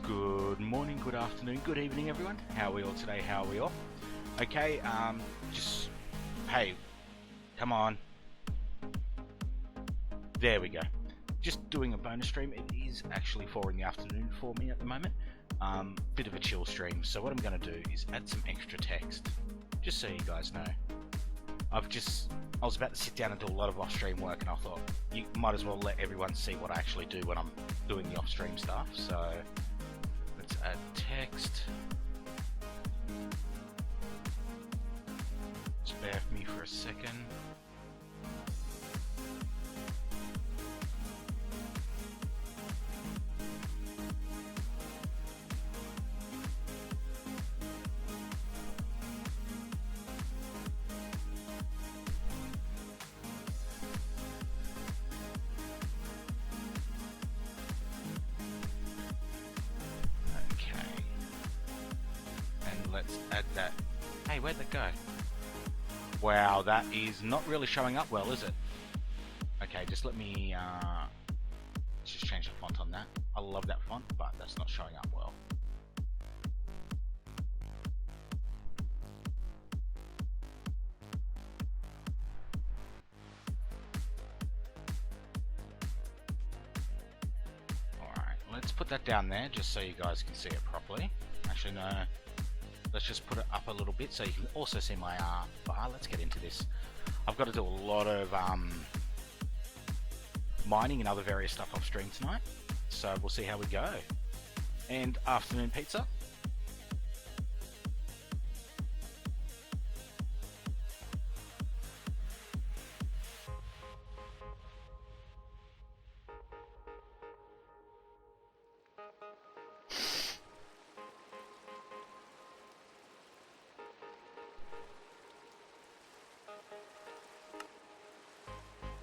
Good morning, good afternoon, good evening, everyone. How are we all today? How are we all? Okay, hey, come on. There we go. Just doing a bonus stream. It is actually 4 in the afternoon for me at the moment. Bit of a chill stream. So what I'm going to do is add some extra text, just so you guys know. I was about to sit down and do a lot of off-stream work, and I thought you might as well let everyone see what I actually do when I'm doing the off-stream stuff. So let's add text. Just bear with me for a second. Let's add that. Hey, where'd that go? Wow, that is not really showing up well, is it? Okay, just let me just change the font on that. I love that font, but that's not showing up well. Alright, let's put that down there just so you guys can see it properly. Actually, no. Let's just put it up a little bit so you can also see my bar. Let's get into this. I've got to do a lot of mining and other various stuff off stream tonight, so we'll see how we go. And afternoon pizza.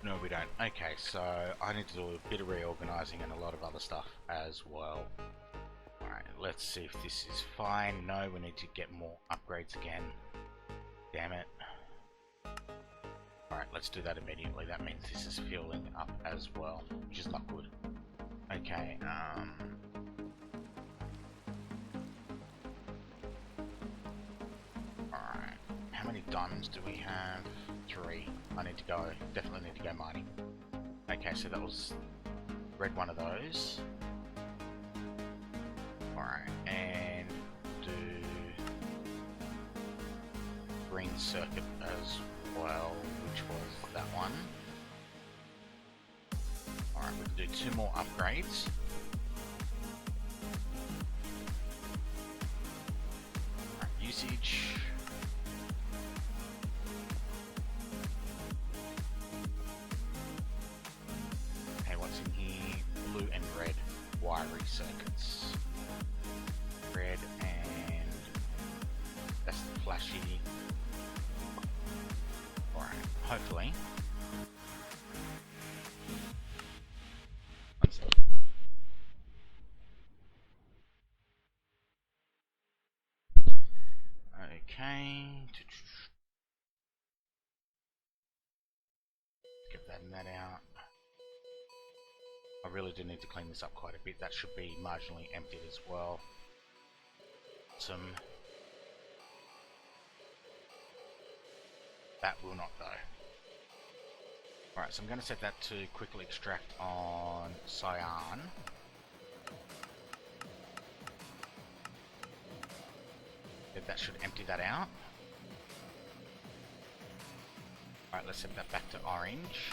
No, we don't. Okay, so I need to do a bit of reorganizing and a lot of other stuff as well. Alright, let's see if this is fine. No, we need to get more upgrades again. Damn it. Alright, let's do that immediately. That means this is filling up as well, which is not good. Okay, alright. How many diamonds do we have? 3. I need to go, definitely need to go mining. Okay, so that was red one of those. Alright, and do green circuit as well, which was that one. Alright, we can do 2 more upgrades. Alright, usage. Okay, what's in here? Blue and red wiring circuits. Red and that's the flashy. Alright, hopefully. Okay. Get that and that out. I really do need to clean this up quite a bit. That should be marginally emptied as well. That will not go. Alright, so I'm going to set that to quickly extract on cyan. That should empty that out. Alright, let's set that back to orange.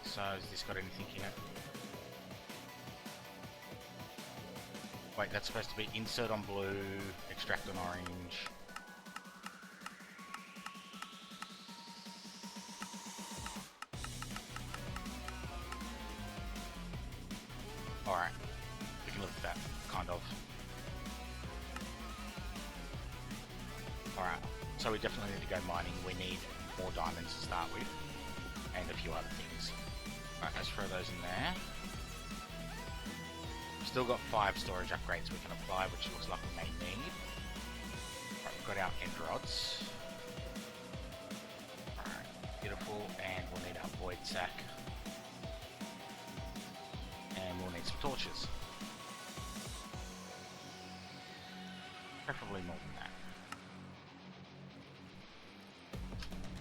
So, has this got anything in it? Wait, that's supposed to be insert on blue, extract on orange. Alright, we can live with that, kind of. Alright, so we definitely need to go mining. We need more diamonds to start with, and a few other things. Alright, let's throw those in there. Still got 5 storage upgrades we can apply, which looks like we may need. Alright, we've got our end rods. Alright, beautiful, and we'll need our void sack. And we'll need some torches. Preferably more than that.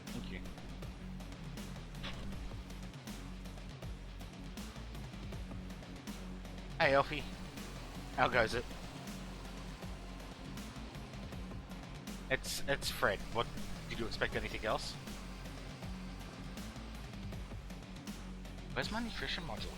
Thank you. Hey Elfie, how goes it? It's Fred. What, did you expect anything else? Where's my nutrition module?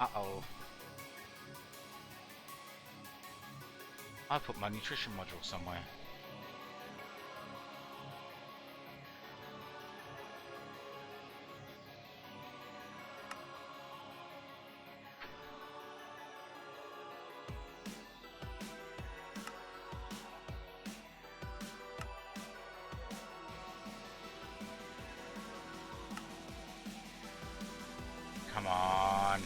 Uh-oh. I put my nutrition module somewhere. Come on.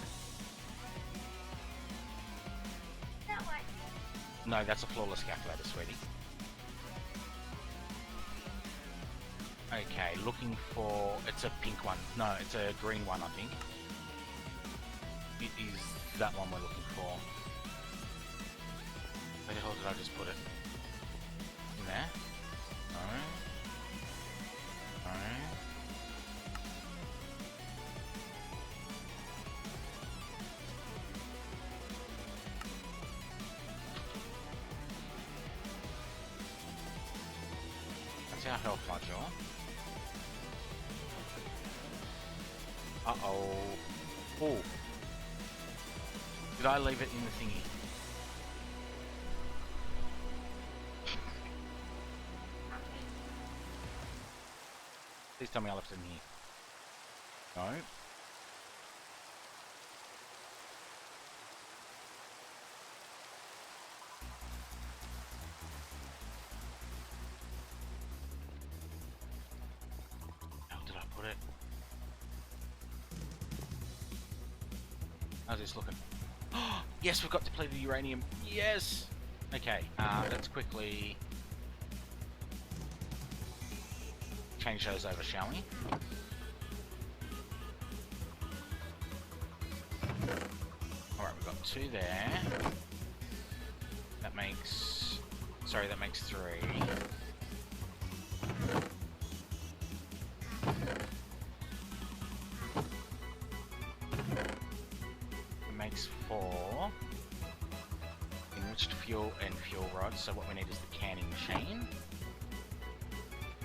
No, that's a flawless calculator, sweetie. Okay, looking for... It's a pink one. No, it's a green one, I think. It is that one we're looking for. Where the hell did I just put it? In there? No. No. Our health module. Uh-oh. Oh. Did I leave it in the thingy? Please tell me I left it in here. No. How did I put it? How's this looking? Oh, yes, we've got depleted uranium. Yes! Okay, let's quickly change those over, shall we? Alright, we've got 2 there. That makes... Sorry, that makes 3. It makes 4. Enriched fuel and fuel rods, so what we need is the canning machine.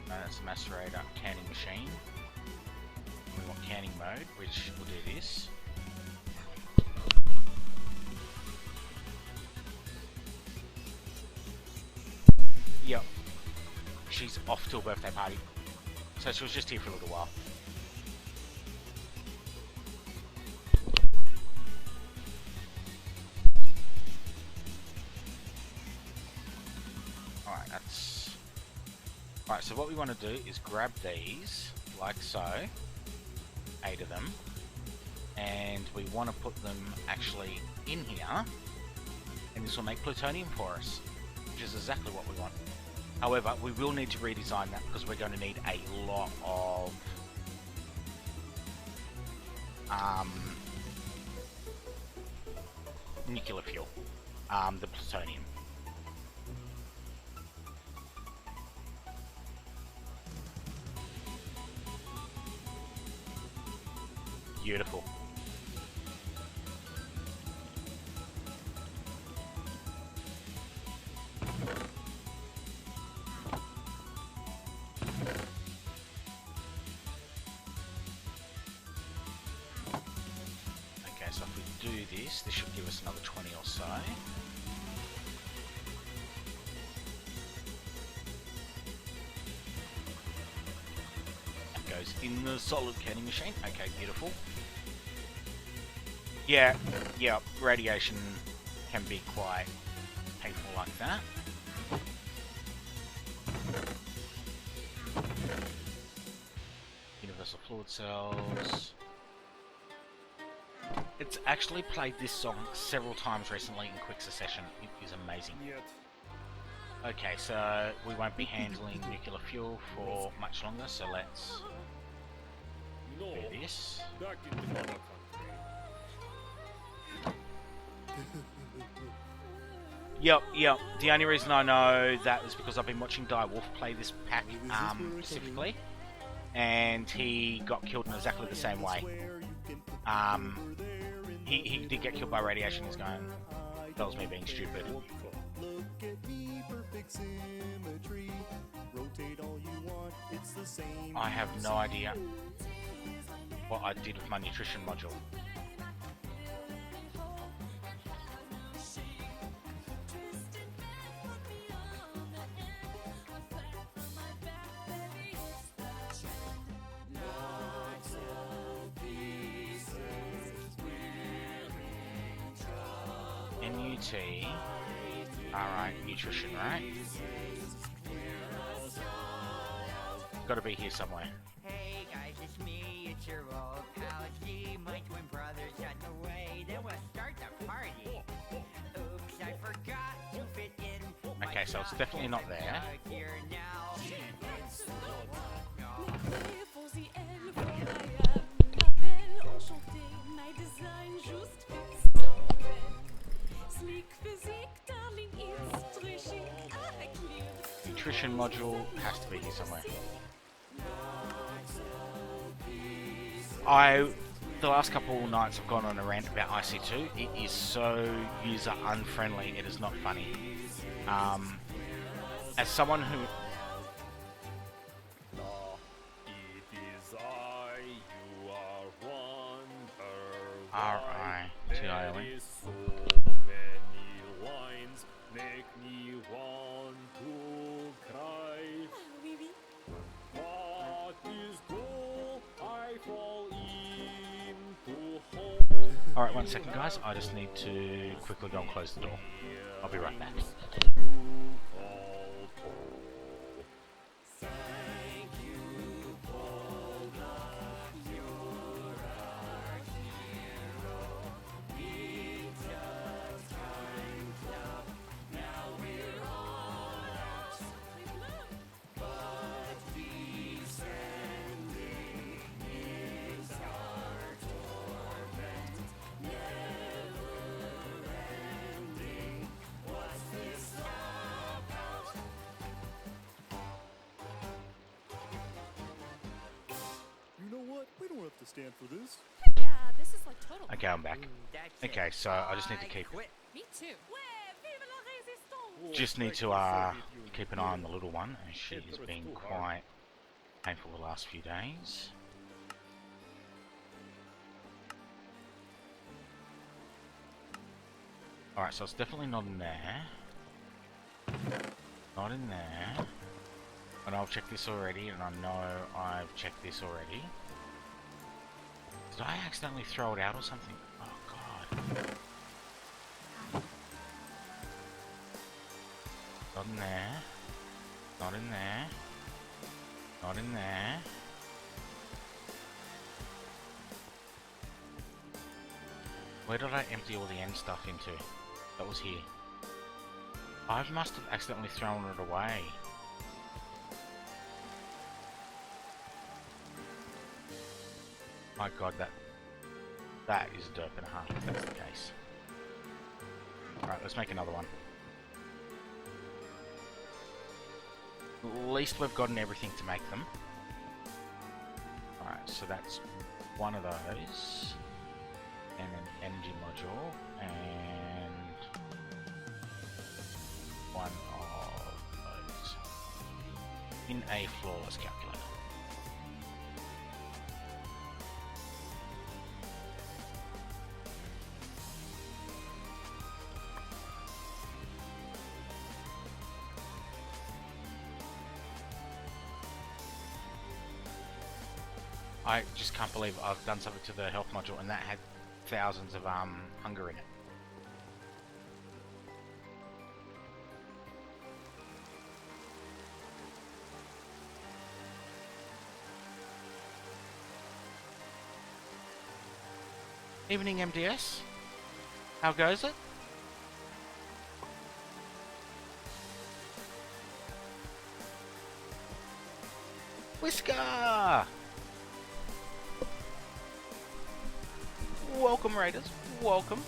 That's the macerator canning machine. We want canning mode, which will do this. Yep. She's off to a birthday party. So she was just here for a little while. Alright, that's... Alright, so what we want to do is grab these, like so. 8 of them. And we want to put them actually in here. And this will make plutonium for us, which is exactly what we want. However, we will need to redesign that because we're going to need a lot of nuclear fuel, the plutonium. Beautiful. Okay, so if we do this, this should give us another 20 or so. That goes in the solid canning machine. Okay, beautiful. Yeah, radiation can be quite painful like that. Universal fluid cells. It's actually played this song several times recently in quick succession. It is amazing. Okay, so we won't be handling nuclear fuel for much longer, so let's do this. Yep. The only reason I know that is because I've been watching Die Wolf play this pack specifically, and he got killed in exactly the same way. He did get killed by radiation. He's going, that was me being stupid. I have no idea what I did with my nutrition module. NUT. Alright, nutrition, right? Gotta be here somewhere. Hey guys, it's me, it's your old pal G. My twin brother's on the way, then we'll start the party. Oops, I forgot to fit in. Okay, so it's definitely not there. Here now. Nutrition module has to be here somewhere. The last couple nights I've gone on a rant about IC2. It is so user unfriendly, it is not funny. As someone who... R-I-T-I-O-N. Alright, 1 second guys, I just need to quickly go and close the door. I'll be right back. We don't have to stand for this. Yeah, this is like total. Okay, I'm back. Okay, so I just need to keep quit. Me too. just need to keep an eye on the little one, and she has been quite painful the last few days. Alright, so it's definitely not in there. Not in there. And I've checked this already, and I know I've checked this already. Did I accidentally throw it out or something? Oh god. Not in there. Not in there. Not in there. Where did I empty all the end stuff into? That was here. I must have accidentally thrown it away. My god, that is a derp and a half if that's the case. Alright, let's make another one. At least we've gotten everything to make them. Alright, so that's one of those. And an energy module. And one of those. In a flawless calculator. I just can't believe I've done something to the health module and that had thousands of hunger in it. Evening MDS. How goes it? Whisker! Welcome Raiders, welcome.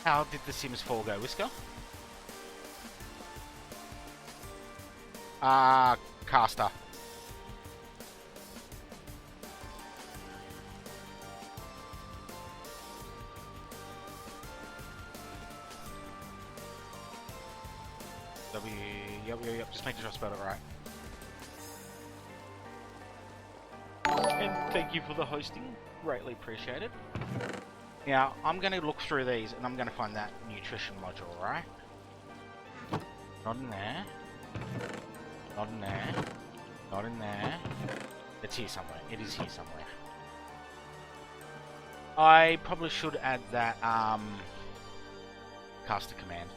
How did the Sims 4 go, Whisker? Caster. Yep, just making sure I spelled it right. And thank you for the hosting, greatly appreciated. Now, I'm going to look through these and I'm going to find that nutrition module, right? Not in there. Not in there. Not in there. It's here somewhere. It is here somewhere. I probably should add that, caster command.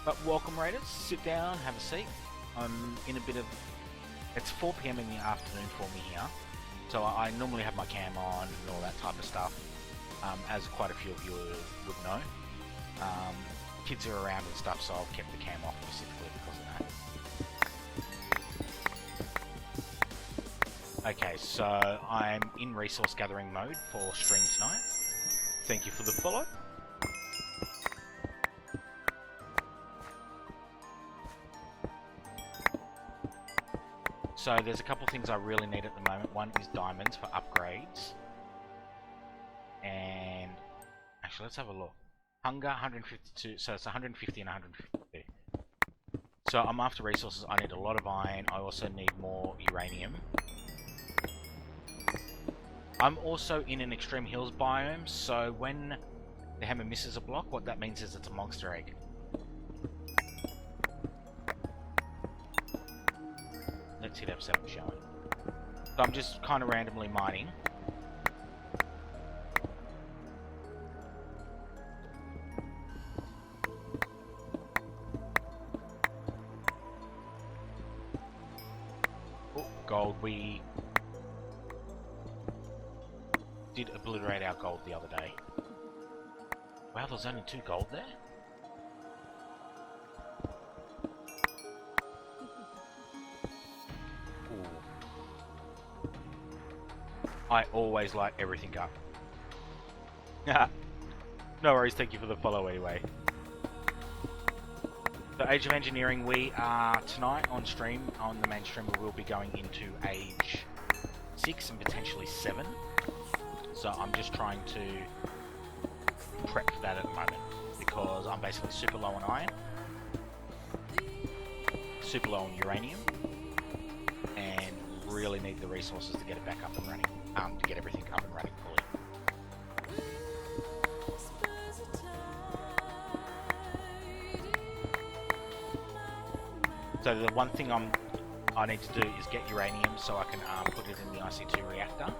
But welcome Raiders, sit down, have a seat. I'm in a bit of... It's 4 PM in the afternoon for me here. So I normally have my cam on and all that type of stuff. As quite a few of you would know. Kids are around and stuff, so I've kept the cam off specifically because of that. Okay, so I'm in resource gathering mode for stream tonight. Thank you for the follow. So there's a couple things I really need at the moment. One is diamonds for upgrades. And actually let's have a look. Hunger 152, so it's 150 and 152. So I'm after resources. I need a lot of iron. I also need more uranium. I'm also in an extreme hills biome, so when the hammer misses a block, what that means is it's a monster egg. Let's hit up 7 showing. So I'm just kind of randomly mining gold. We did obliterate our gold the other day. Wow, there's only 2 gold there? Ooh. I always light everything up. No worries, thank you for the follow anyway. So Age of Engineering, we are tonight on stream, on the main stream, we will be going into Age 6 and potentially 7. So I'm just trying to prep for that at the moment, because I'm basically super low on iron, super low on uranium, and really need the resources to get it back up and running, to get everything up and running fully. So the one thing I need to do is get uranium so I can put it in the IC2 reactor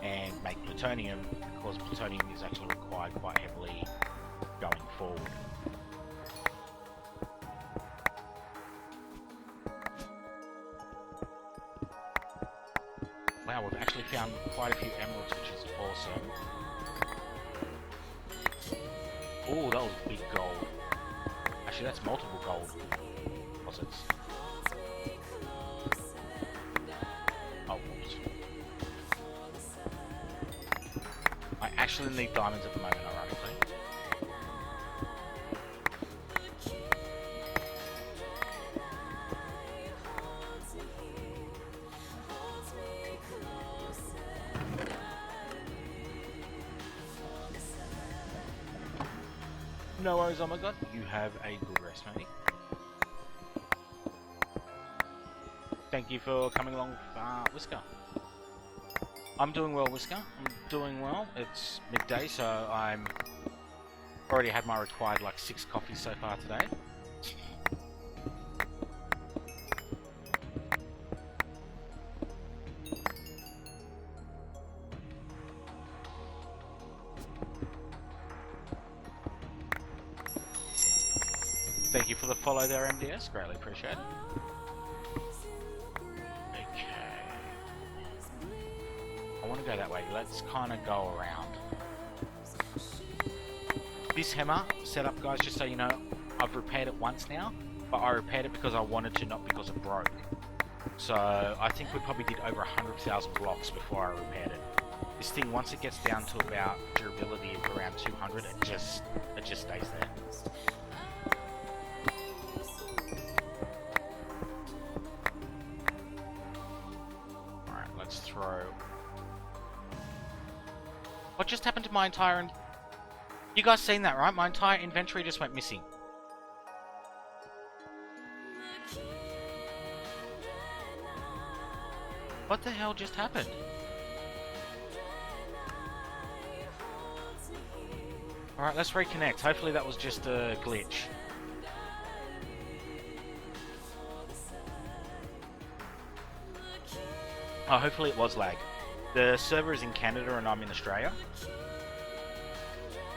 and make plutonium, because plutonium is actually required quite heavily going forward. Wow, we've actually found quite a few emeralds, which is awesome. Oh, that was big gold. Actually, that's multiple gold deposits. Oh, whoops. I actually need diamonds at the moment, ironically. No worries, oh my god, you have a good rest, mate. Thank you for coming along, Whisker. I'm doing well, Whisker. I'm doing well. It's midday, so I'm already had my required like 6 coffees so far today. Thank you for the follow there, MDS. Greatly appreciate it. I want to go that way. Let's kind of go around. This hammer setup, guys, just so you know, I've repaired it once now, but I repaired it because I wanted to, not because it broke. So I think we probably did over 100,000 blocks before I repaired it. This thing, once it gets down to about durability of around 200, it just stays there. Alright, let's throw... What just happened to my entire... You guys seen that, right? My entire inventory just went missing. What the hell just happened? Alright, let's reconnect. Hopefully that was just a glitch. Oh, hopefully it was lag. The server is in Canada and I'm in Australia.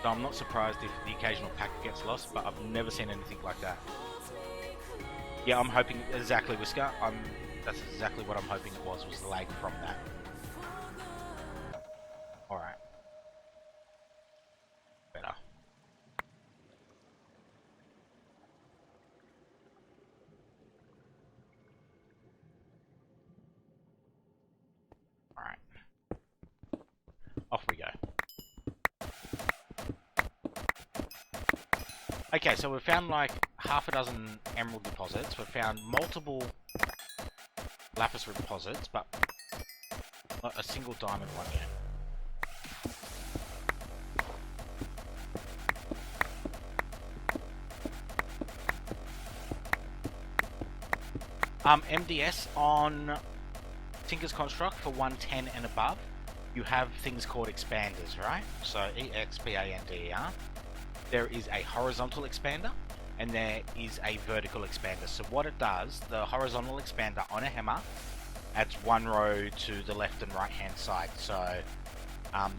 So I'm not surprised if the occasional packet gets lost, but I've never seen anything like that. Yeah, I'm hoping exactly, Whisker. That's exactly what I'm hoping it was the lag from that. Alright. Better. Alright. Off we go. Okay, so we've found like half a dozen emerald deposits. We've found multiple lapis deposits, but not a single diamond one yet. MDS on Tinker's Construct for 110 and above, you have things called expanders, right? So EXPANDER. There is a horizontal expander and there is a vertical expander. So what it does, the horizontal expander on a hammer adds 1 row to the left and right hand side. So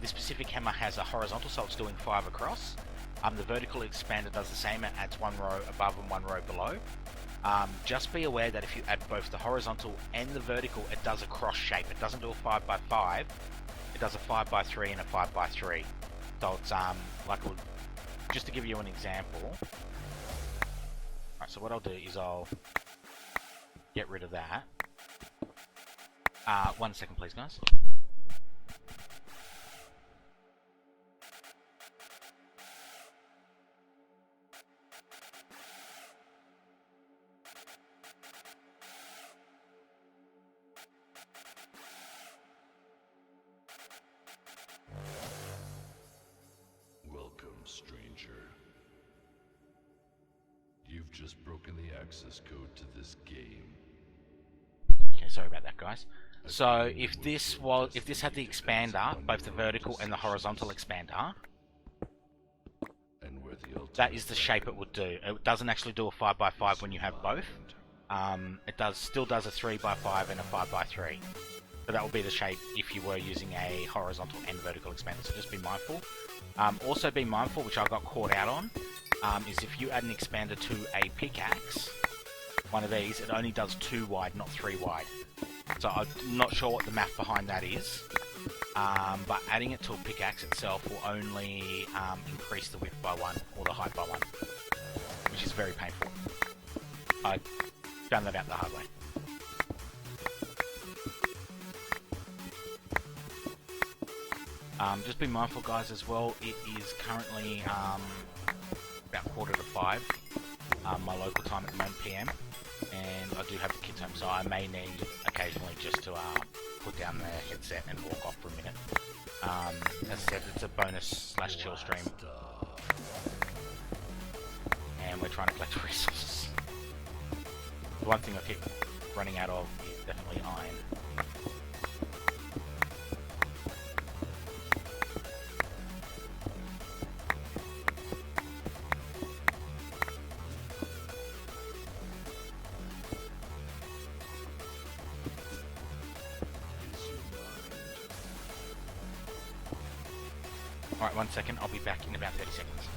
this specific hammer has a horizontal, so it's doing 5 across. The vertical expander does the same, it adds 1 row above and 1 row below. Just be aware that if you add both the horizontal and the vertical, it does a cross shape. It doesn't do a 5x5. It does a 5x3 and a 5x3. So it's just to give you an example. Alright, so what I'll do is I'll get rid of that. 1 second, please, guys. Welcome, stranger. You've just broken the access code to this game. Okay, sorry about that, guys. So if this had the expander, both the vertical and the horizontal expander, And where the that is the shape it would do. It doesn't actually do a 5x5 when you have both. It still does a 3x5 and a 5x3. So that will be the shape if you were using a horizontal and vertical expander. So just be mindful. Also be mindful, which I got caught out on, is if you add an expander to a pickaxe, one of these, it only does 2 wide, not 3 wide. So I'm not sure what the math behind that is, but adding it to a pickaxe itself will only increase the width by 1, or the height by 1, which is very painful. I found that out the hard way. Just be mindful, guys, as well. It is currently about 4:45, my local time at the moment, PM, and I do have the kids home, so I may need occasionally just to put down the headset and walk off for a minute. As I said, it's a bonus / chill stream, and we're trying to collect resources. The one thing I keep running out of is definitely iron. Alright, 1 second, I'll be back in about 30 seconds.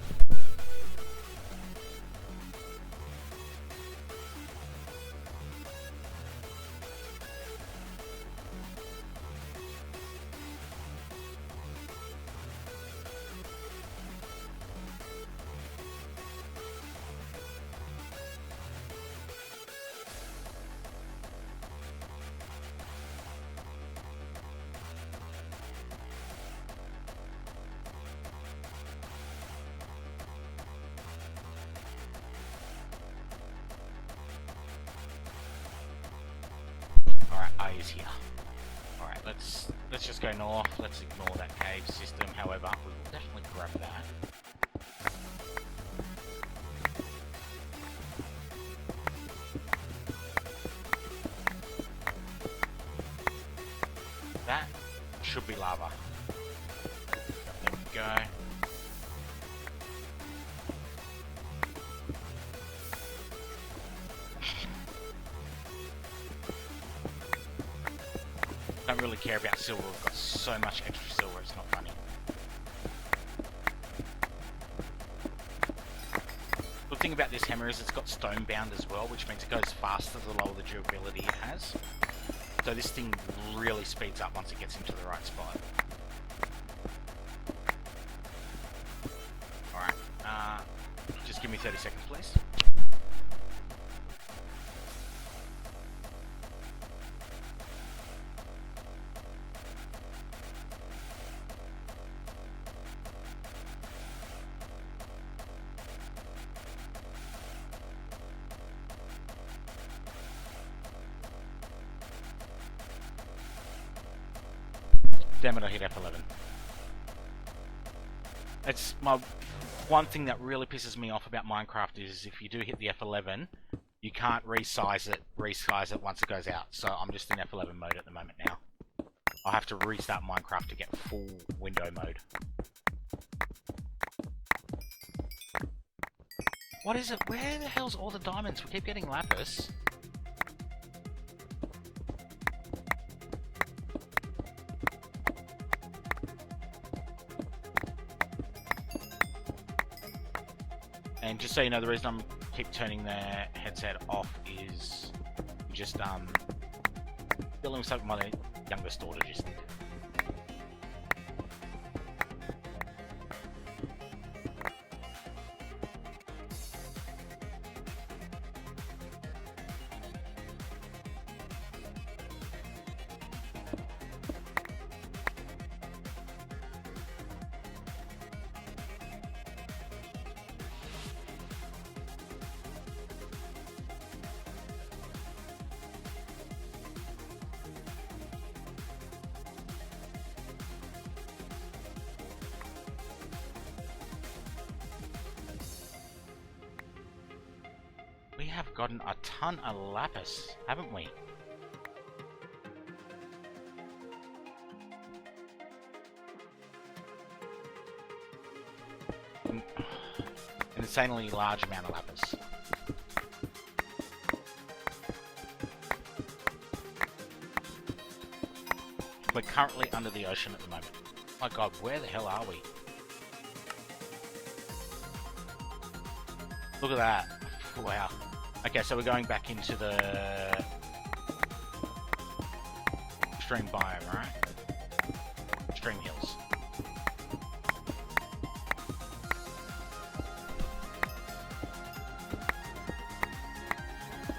Is here. Alright, let's just go north. Let's ignore that cave system. However, we will definitely grab that. That should be lava. There we go. Don't really care about silver. We've got so much extra silver, it's not funny. Good thing about this hammer is it's got stone bound as well, which means it goes faster the lower the durability it has. So this thing really speeds up once it gets into the right spot. Alright, just give me 30 seconds, please. Damn it, I hit F11. It's my one thing that really pisses me off about Minecraft is if you do hit the F11, you can't resize it once it goes out. So I'm just in F11 mode at the moment now. I'll have to restart Minecraft to get full window mode. What is it? Where the hell's all the diamonds? We keep getting lapis. And just so you know, the reason I'm keep turning the headset off is just filming something my youngest daughter just did. We have gotten a ton of lapis, haven't we? An insanely large amount of lapis. We're currently under the ocean at the moment. My god, where the hell are we? Look at that. Wow. Okay, so we're going back into the extreme biome, right? Extreme hills.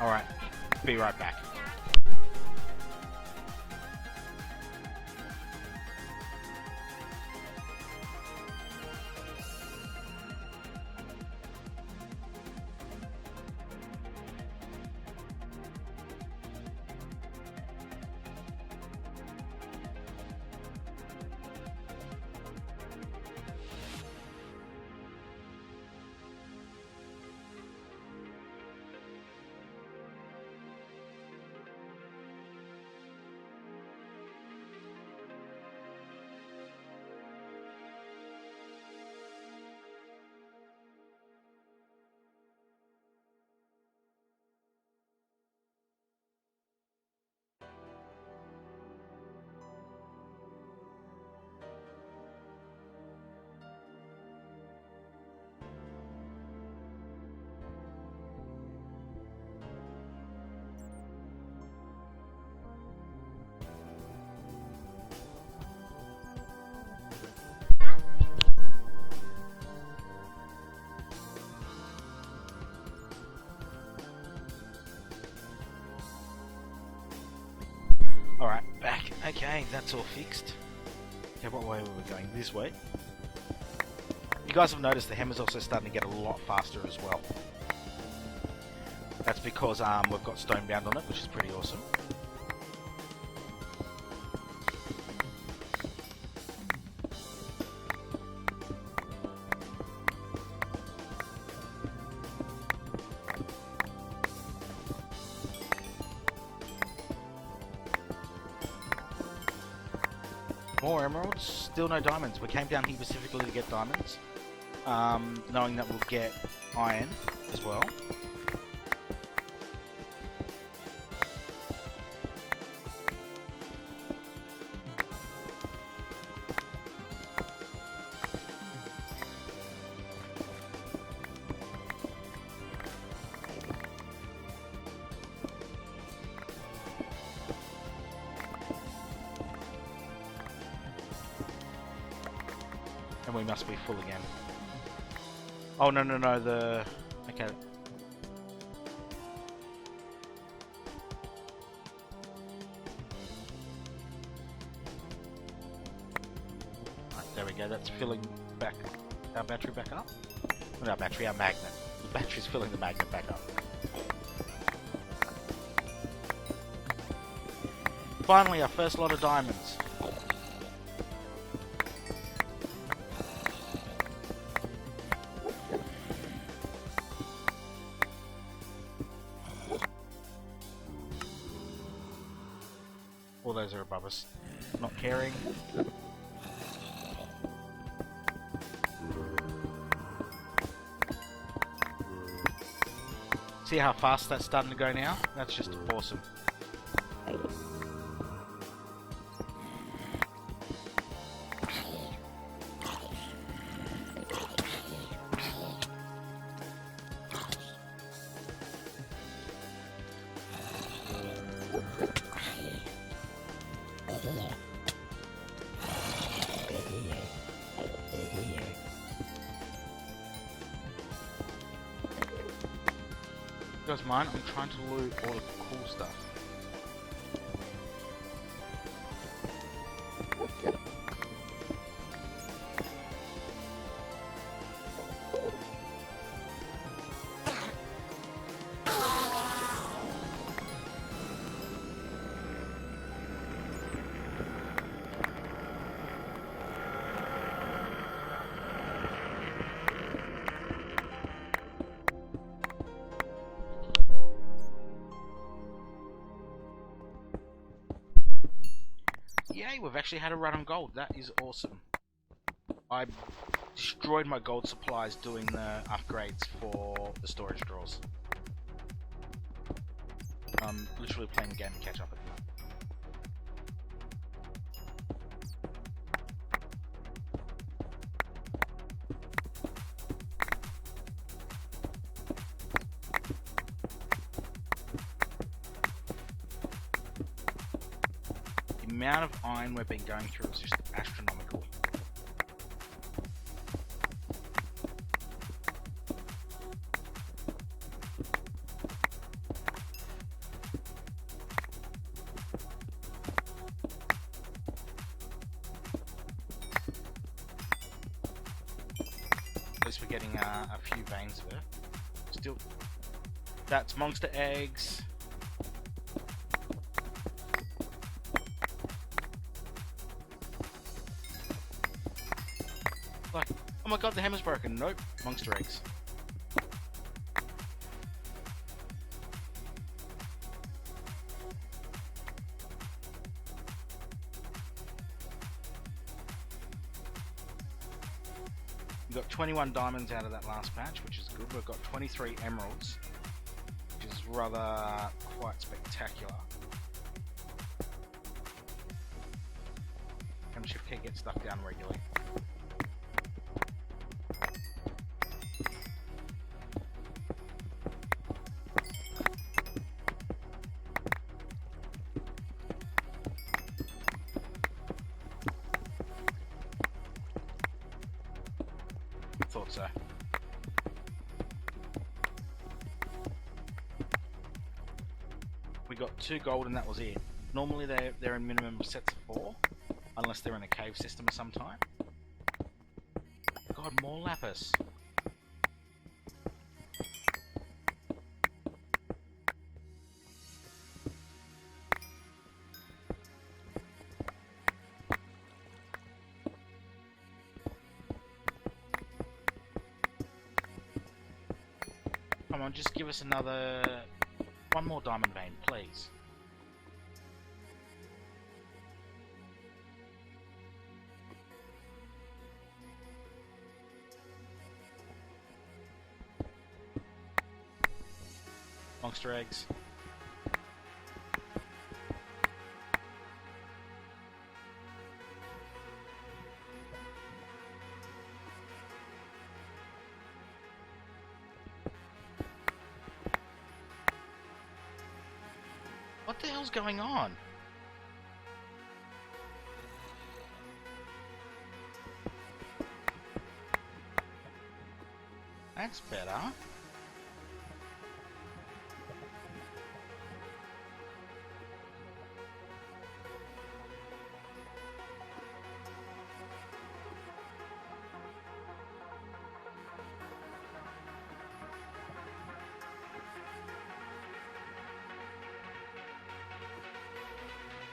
Alright, be right back. Alright, back. Okay, that's all fixed. Okay, what way were we going? This way? You guys have noticed the hammer's also starting to get a lot faster as well. That's because we've got stone bound on it, which is pretty awesome. More emeralds, still no diamonds. We came down here specifically to get diamonds, knowing that we'll get iron as well. And we must be full again. Oh, no, the... Okay. Right, there we go, that's filling back our battery back up. Not our battery, our magnet. The battery's filling the magnet back up. Finally, our first lot of diamonds. All those are above us. Not caring. See how fast that's starting to go now? That's just awesome. You guys mind? I'm trying to loot all of the cool stuff. Yay, we've actually had a run on gold. That is awesome. I destroyed my gold supplies doing the upgrades for the storage drawers. I'm literally playing the game to catch up at the moment. The amount of iron we've been going through is just astronomical. At least we're getting a few veins of it. Still, that's monster eggs. Like, oh my god, the hammer's broken. Nope, monster eggs. We got 21 diamonds out of that last patch, which is good. We've got 23 emeralds, which is rather quite spectacular. Can shift key get stuck down regularly? Thought so. We got 2 gold and that was it. Normally they're in minimum sets of 4, unless they're in a cave system of some type. God, more lapis. Come on, just give us one more diamond vein, please. Monster eggs. What the hell's going on? That's better.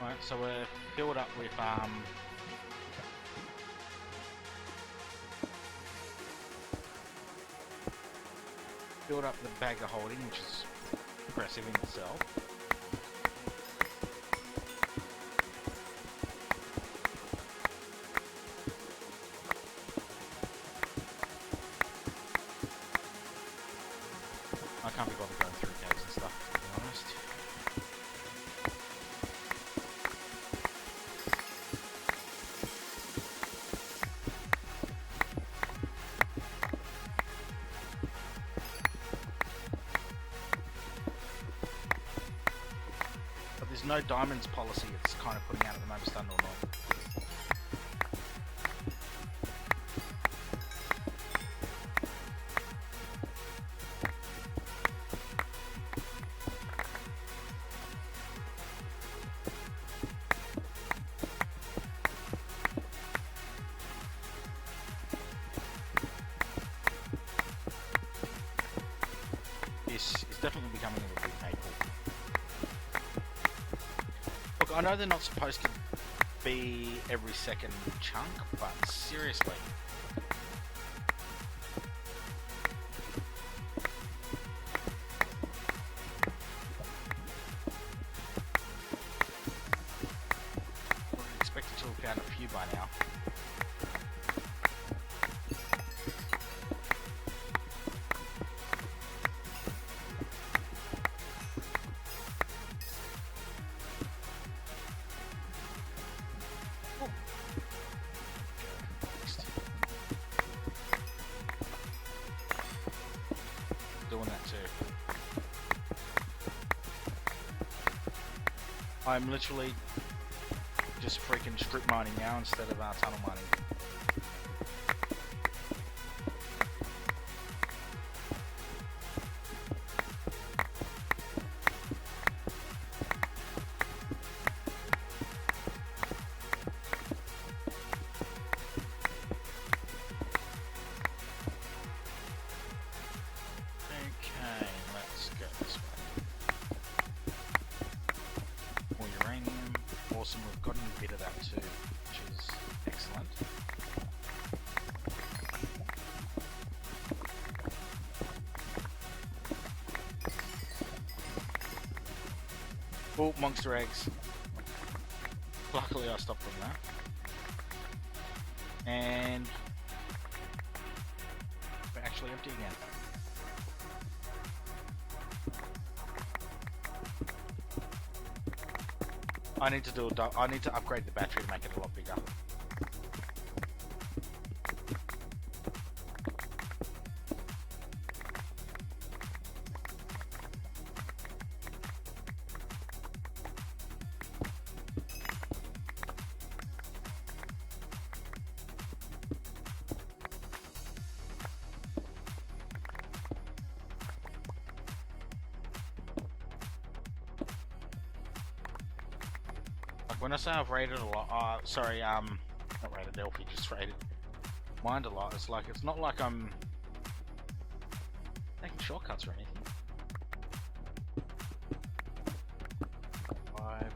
Right, so we're filled up with filled up the bag of holding, which is impressive in itself. I can't be bothered going through caves and stuff, to be honest. But there's no diamonds policy it's kind of putting out at the moment, stunned or not. definitely becoming a little bit painful. Look, I know they're not supposed to be every second chunk, but seriously. I would expect to have found a few by now. Doing that too. I'm literally just freaking strip mining now instead of tunnel mining. Okay, let's go this way. More uranium. Awesome, we've gotten a bit of that too, which is excellent. Oh, monster eggs. Luckily I stopped them there. And we're actually empty again. I need to upgrade the battery to make it a lot bigger. When I say I've raided a lot, not raided Delphi, just raided mined a lot. It's like, it's not like I'm taking shortcuts or anything. 5.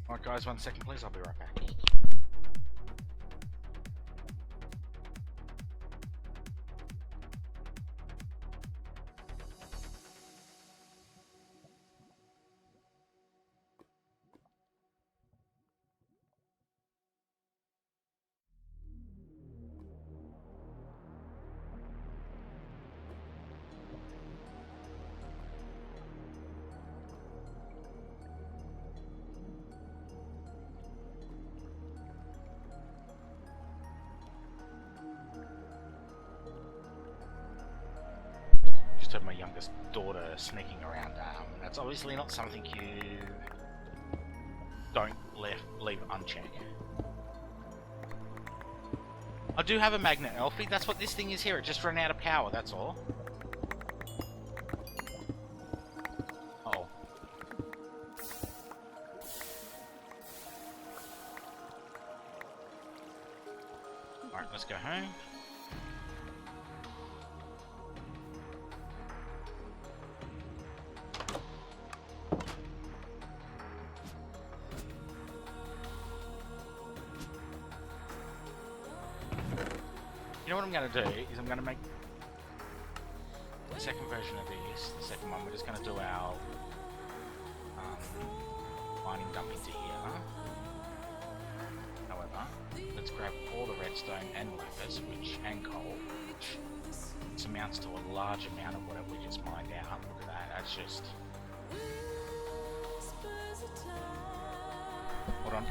Alright guys, 1 second please, I'll be right back. Had my youngest daughter sneaking around. That's obviously not something you don't leave unchecked. I do have a magnet, Elfie. That's what this thing is here. It just ran out of power, that's all. Uh-oh. Alright, let's go home. You know what I'm going to do is I'm going to make the second version of this. The second one, we're just going to do our mining dump into here. However, let's grab all the redstone and lapis, and coal, which amounts to a large amount of whatever we just mined out. Look at that. That's just... Hold on.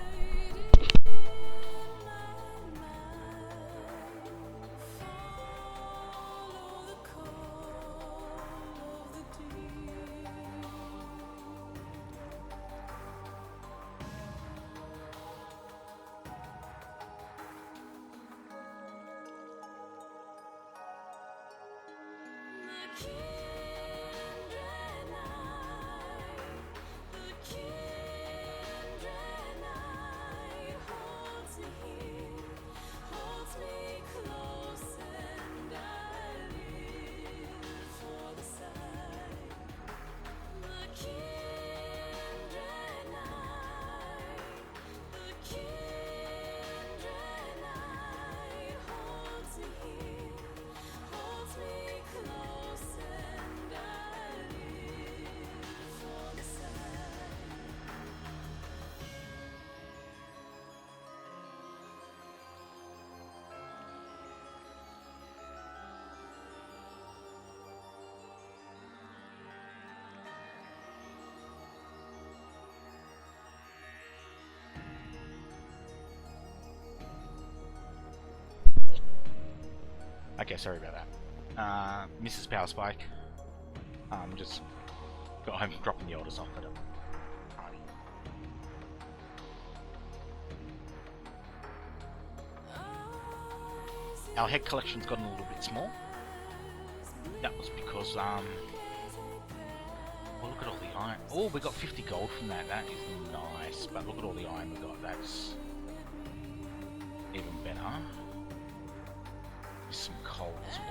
Okay, sorry about that. Mrs. Power Spike. Just got home from dropping the orders off at a party. Our head collection's gotten a little bit small. That was because, well, look at all the iron. Oh, we got 50 gold from that. That is nice. But look at all the iron we got. That's even better. Some coal as well.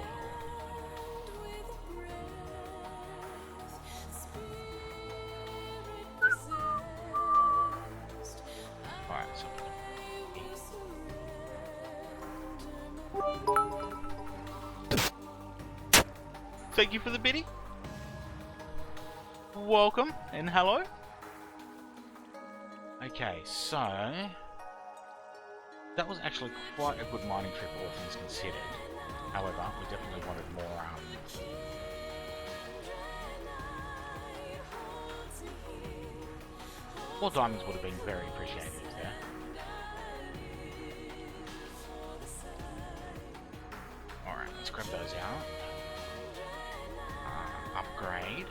Alright, so thank you for the biddy. Welcome and hello. Okay, so that was actually quite a good mining trip, all things considered. However, we definitely wanted more, more diamonds would have been very appreciated there. Alright, let's grab those out. Upgrade.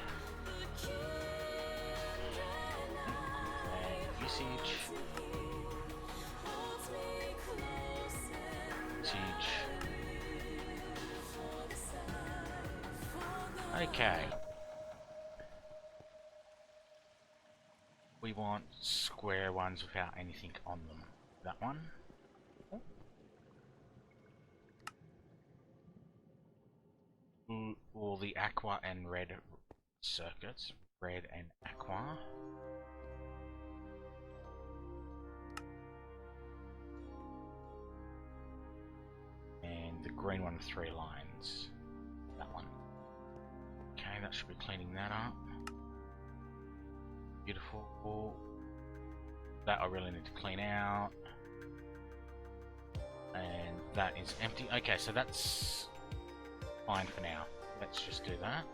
Usage. Okay. We want square ones without anything on them. That one. Or the aqua and red circuits. Red and aqua. And the green one with 3 lines. That one. Okay, that should be cleaning that up. Beautiful. That I really need to clean out. And that is empty. Okay, so that's fine for now. Let's just do that.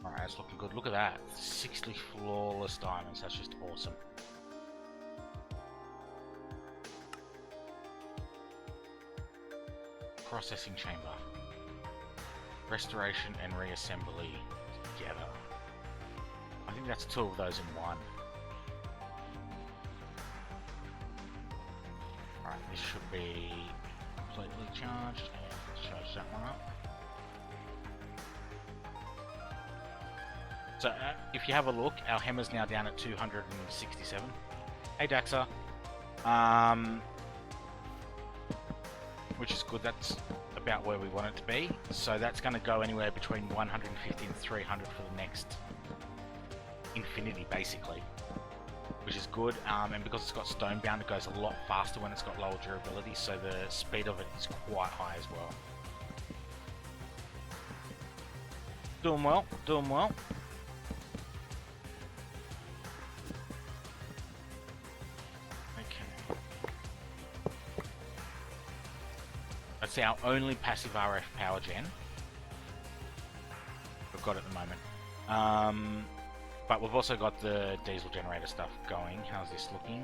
Alright, it's looking good. Look at that. 60 flawless diamonds. That's just awesome. Processing chamber. Restoration and reassembly together. I think that's 2 of those in one. Alright, this should be completely charged, and let's charge that one up. So, if you have a look, our hammer's now down at 267. Hey Daxa. Which is good, that's about where we want it to be. So that's going to go anywhere between 150 and 300 for the next infinity, basically. Which is good, and because it's got stone bound, it goes a lot faster when it's got lower durability, so the speed of it is quite high as well. Doing well, doing well. That's our only passive RF power gen we've got at the moment. But we've also got the diesel generator stuff going. How's this looking?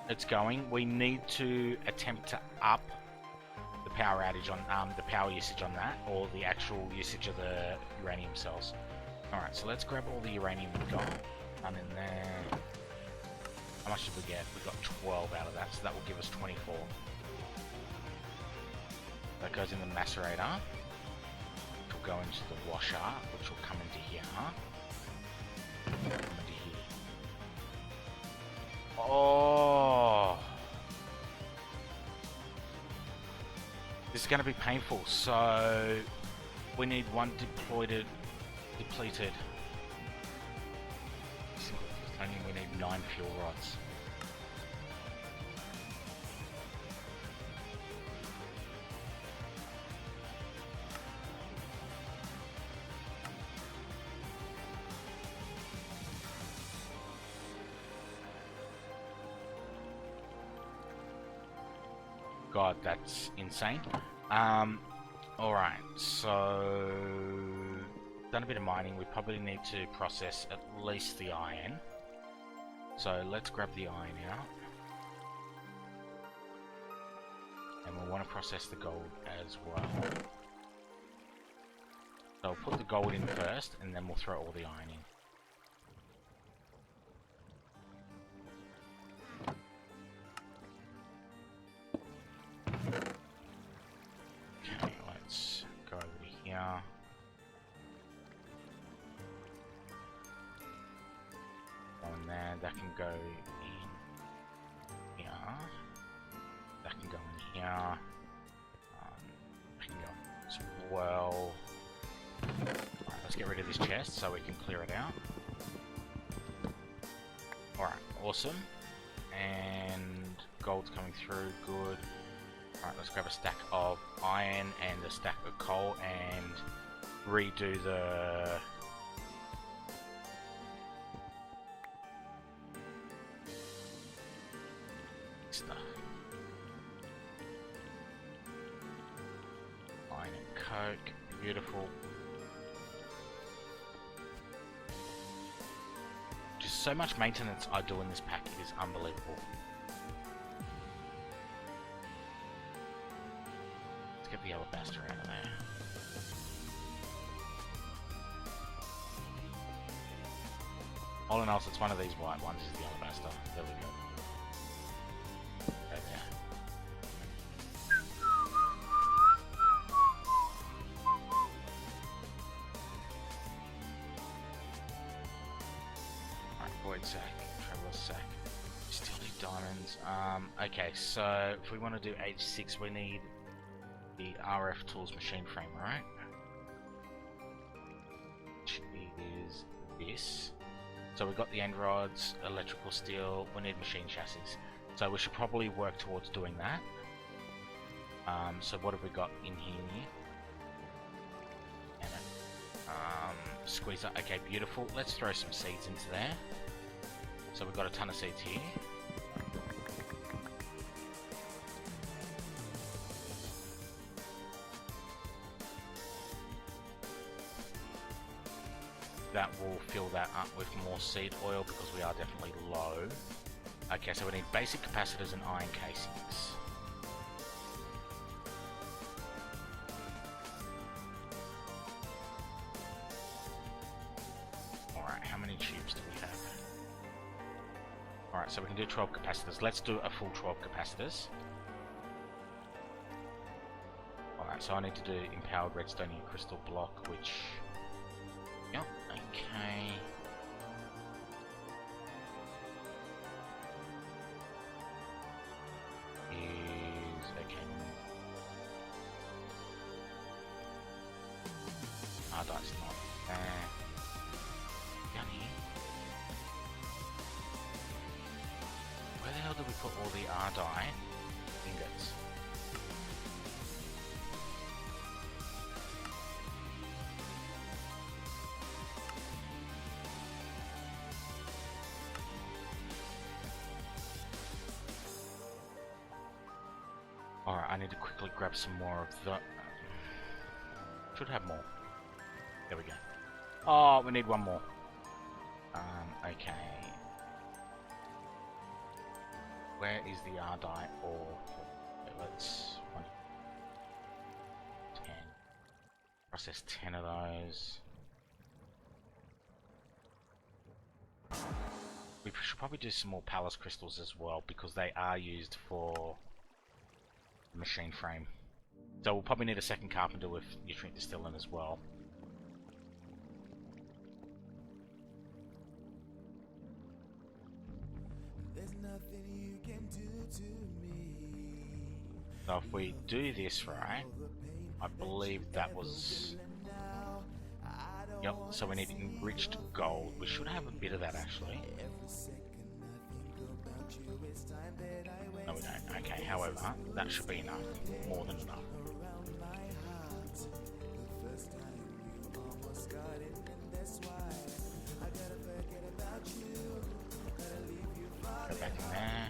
It's going. We need to attempt to up the power outage on the power usage on that, or the actual usage of the uranium cells. Alright, so let's grab all the uranium we've got. None in there. How much did we get? We got 12 out of that, so that will give us 24. That goes in the macerator, which will go into the washer, which will come into here. Come into here. Oh! This is going to be painful, so we need one depleted. We need 9 fuel rods. God, that's insane. Alright, so done a bit of mining. We probably need to process at least the iron. So let's grab the iron out. And we'll want to process the gold as well. So I'll put the gold in first, and then we'll throw all the iron in. Okay, let's go over here. On there, that can go in here. That can go in here. That can go as well. Alright, let's get rid of this chest so we can clear it out. Alright, awesome. And gold's coming through, good. Alright, let's grab a stack of iron and a stack of coal and redo the stuff. Iron and coke, beautiful. Just so much maintenance I do in this pack, it is unbelievable. Let's get the alabaster out of there. All in all, it's one of these white ones is the alabaster. There we go. Right there. Alright, void sack, traveler's sack. Still need diamonds. Okay, so if we want to do H6, we need the RF tools machine frame, right? Which is this. So we've got the end rods, electrical steel, we need machine chassis. So we should probably work towards doing that. So what have we got in here? Squeezer, okay, beautiful. Let's throw some seeds into there. So we've got a ton of seeds here. That will fill that up with more seed oil because we are definitely low. Okay, so we need basic capacitors and iron casings. Alright, how many tubes do we have? Alright, so we can do 12 capacitors. Let's do a full 12 capacitors. Alright, so I need to do empowered redstone and crystal block, which... Yep, okay. Is okay. That's not there. Down here. Where the hell did we put all the R-dye ingots? Alright, I need to quickly grab some more of the... Should have more. There we go. Oh, we need one more. Okay. Where is the R-dye ore? Okay, let's... 10. Process 10 of those. We should probably do some more palace crystals as well, because they are used for the machine frame. So we'll probably need a second carpenter with nutrient distilling as well. So if we do this right, I believe that was... Yep, so we need enriched gold. We should have a bit of that actually. No, we don't. Okay, however, that should be enough. More than enough. Go back in there.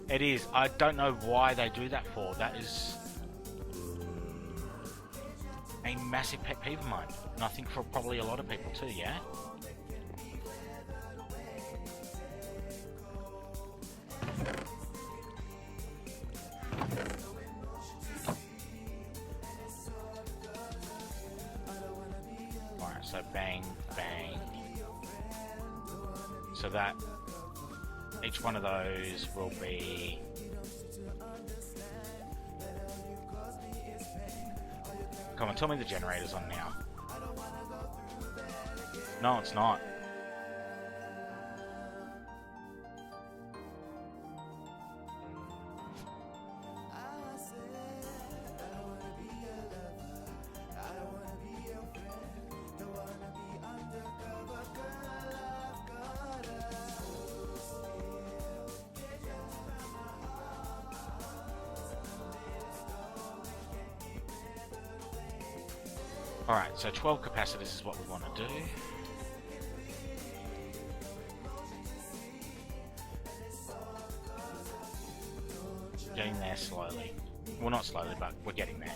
It is. I don't know why they do that for. That is a massive pet peeve of mine. And I think for probably a lot of people too, yeah? Alright, so bang, bang. So that, each one of those will be... Come on, tell me the generator's on now. No, it's not. Alright, so 12 capacitors is what we want to do. Getting there slowly. Well, not slowly, but we're getting there.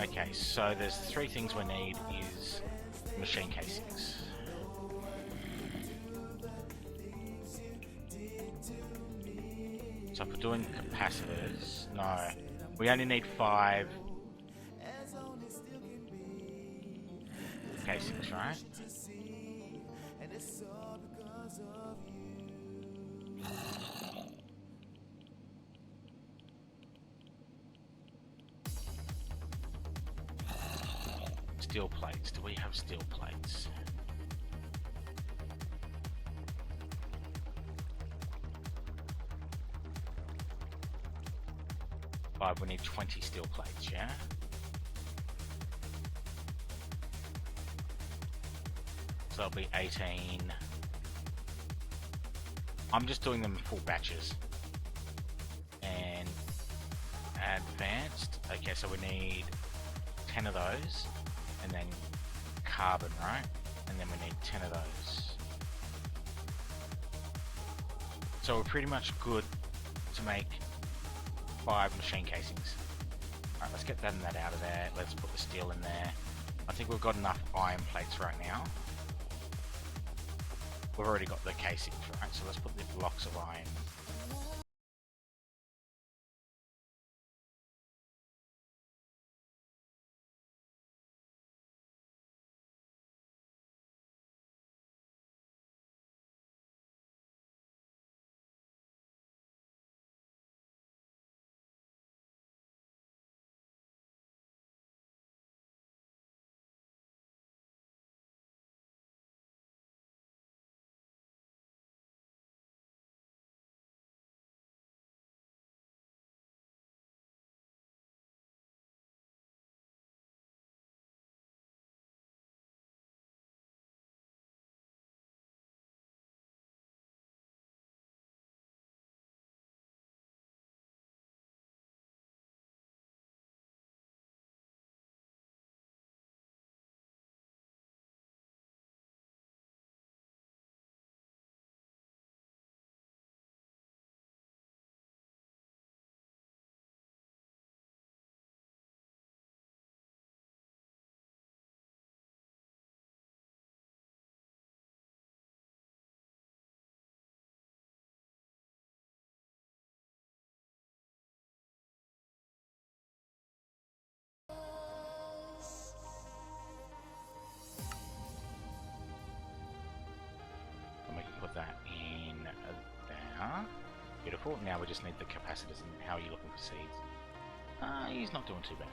Okay, so there's three things we need is machine casings. So if we're doing capacitors, no. We only need 5 casings, right? Steel plates. Do we have steel plates? We need 20 steel plates, yeah? So it'll be 18. I'm just doing them in full batches. And advanced. Okay, so we need 10 of those. And then carbon, right? And then we need 10 of those. So we're pretty much good to make 5 machine casings. Alright, let's get that and that out of there. Let's put the steel in there. I think we've got enough iron plates right now. We've already got the casings, right? So let's put the blocks of iron. And we can put that in there. Beautiful. Now we just need the capacitors. And how are you looking for seeds? He's not doing too bad.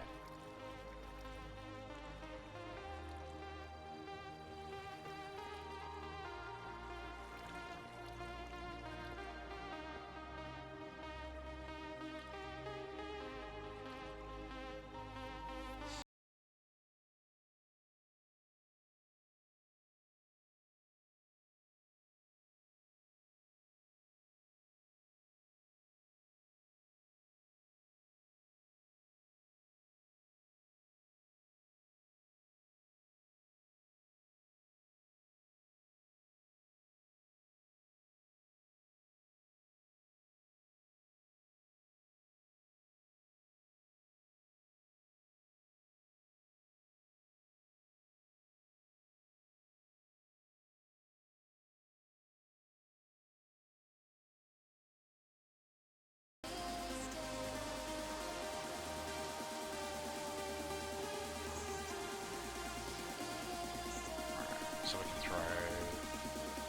So we can throw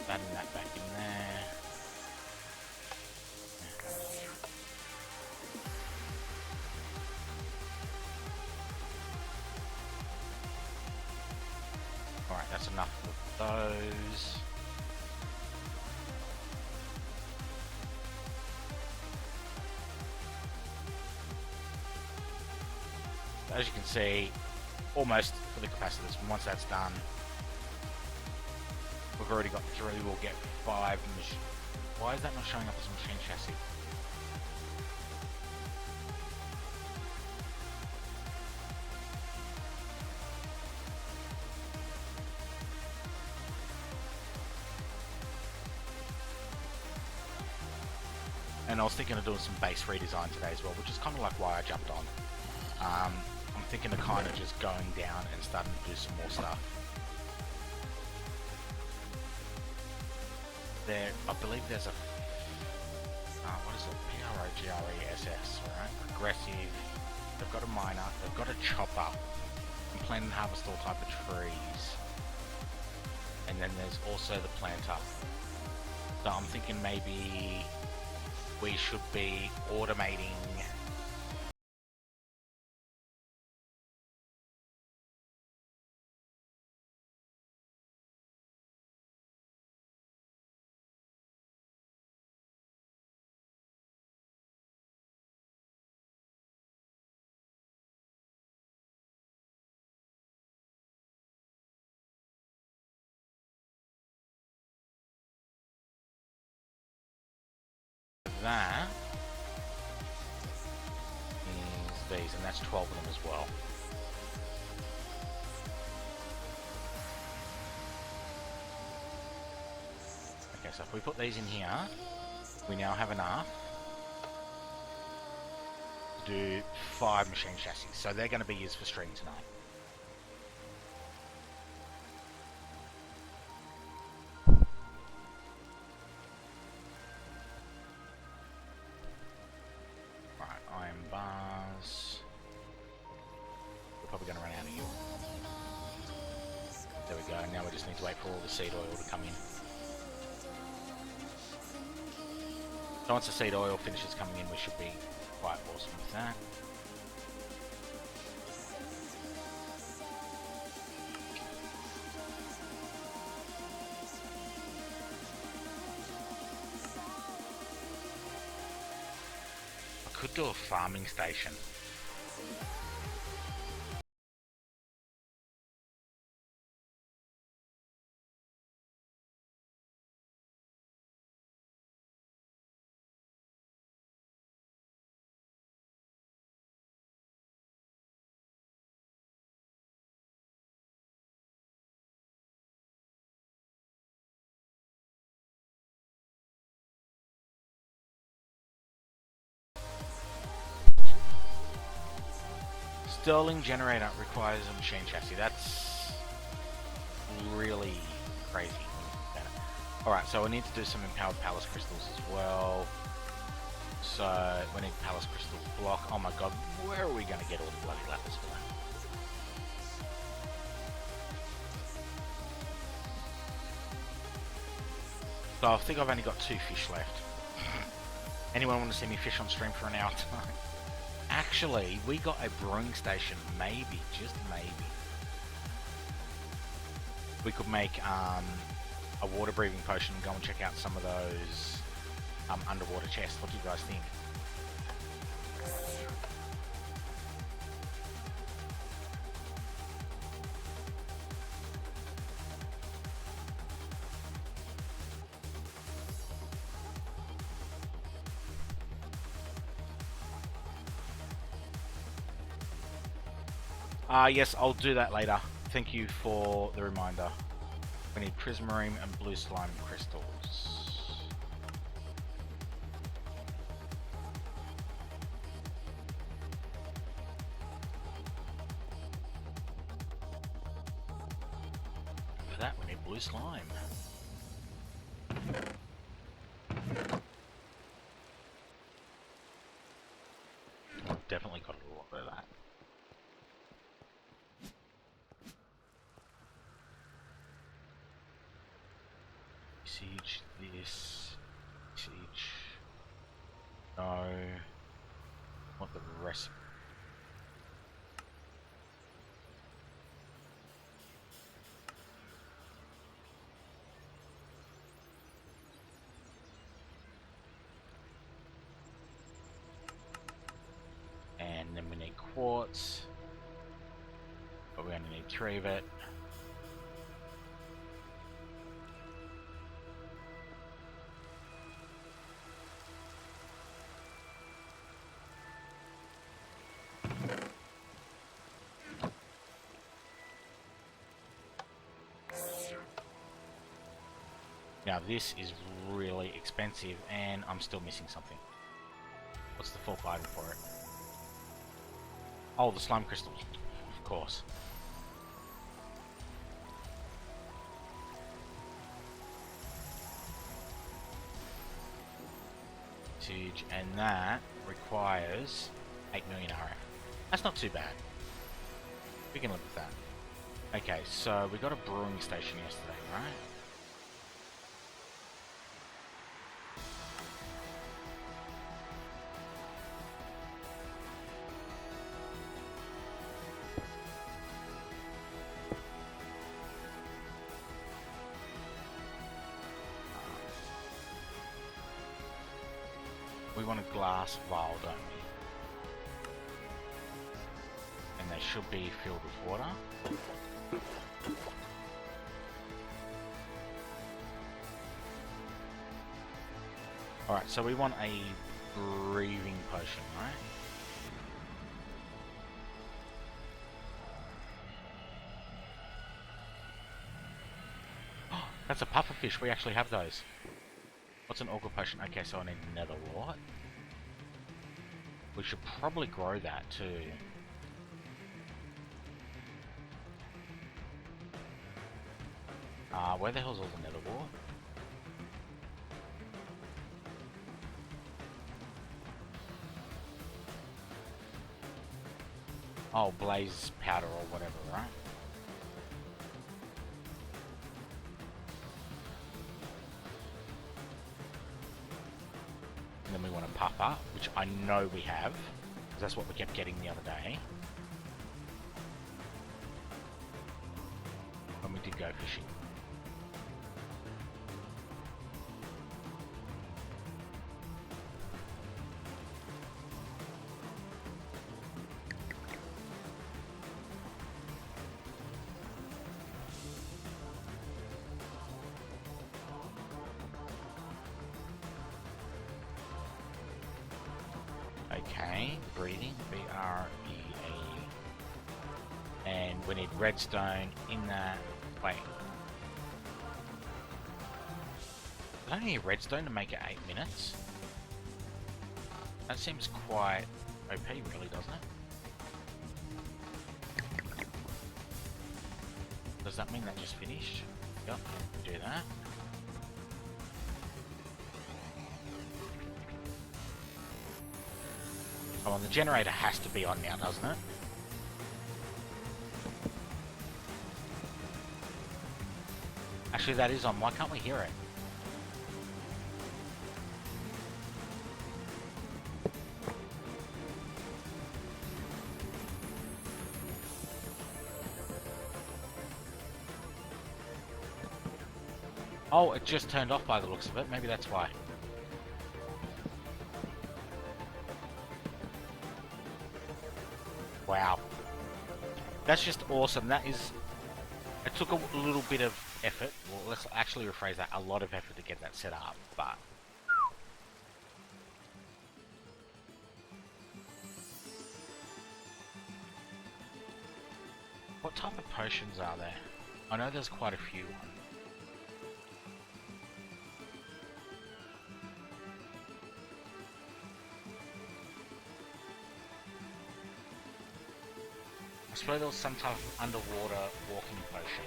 that and that back in there. Alright, that's enough of those. As you can see, almost for the capacitors. Once that's done, we've already got 3, we'll get 5 machine. Why is that not showing up as a machine chassis? And I was thinking of doing some base redesign today as well, which is kind of like why I jumped on. I'm thinking of kind of just going down and starting to do some more stuff. There, I believe there's a what is it? PROGRESS, right? Aggressive. They've got a miner. They've got a chopper. And plant and harvest all type of trees. And then there's also the planter. So I'm thinking maybe we should be automating that is these, and that's 12 of them as well. Okay, so if we put these in here, we now have enough to do 5 machine chassis. So they're going to be used for stream tonight. Now we just need to wait for all the seed oil to come in. So once the seed oil finishes coming in, we should be quite awesome with that. I could do a farming station. Sterling generator requires a machine chassis. That's really crazy. Alright, so we need to do some empowered palace crystals as well. So we need palace crystal block. Oh my god, where are we going to get all the bloody lapis for that? So I think I've only got 2 fish left. Anyone want to see me fish on stream for an hour tonight? Actually, we got a brewing station. Maybe, just maybe. We could make a water breathing potion and go and check out some of those underwater chests. What do you guys think? Yes, I'll do that later. Thank you for the reminder. We need prismarine and blue slime crystals. For that, we need blue slime. I've definitely got a lot of that. Siege this, siege, no, what the rest. And then we need quartz, but we only need 3 of it. Now this is really expensive and I'm still missing something. What's the 4th item for it? Oh, the slime crystals, of course. Siege, and that requires 8 million RF. That's not too bad. We can live with that. Okay, so we got a brewing station yesterday, right? We want a glass vial, don't we? And they should be filled with water. Alright, so we want a breathing potion, right? Oh, that's a pufferfish, we actually have those. What's an auger potion? Okay, so I need another what? We should probably grow that too. Where the hell's all the nether wart? Oh, blaze powder or whatever, right? And then we want to puff up, which I know we have, because that's what we kept getting the other day when we did go fishing. Okay, breathing, B-R-E-A. And we need redstone in that. Wait. I don't need redstone to make it 8 minutes. That seems quite OP, really, doesn't it? Does that mean that just finished? Yep, do that. Come on, the generator has to be on now, doesn't it? Actually, that is on. Why can't we hear it? Oh, it just turned off by the looks of it. Maybe that's why. Wow. That's just awesome. That is... It took a little bit of effort. Well, let's actually rephrase that. A lot of effort to get that set up, but... What type of potions are there? I know there's quite a few. I suppose there was some type of underwater walking potion.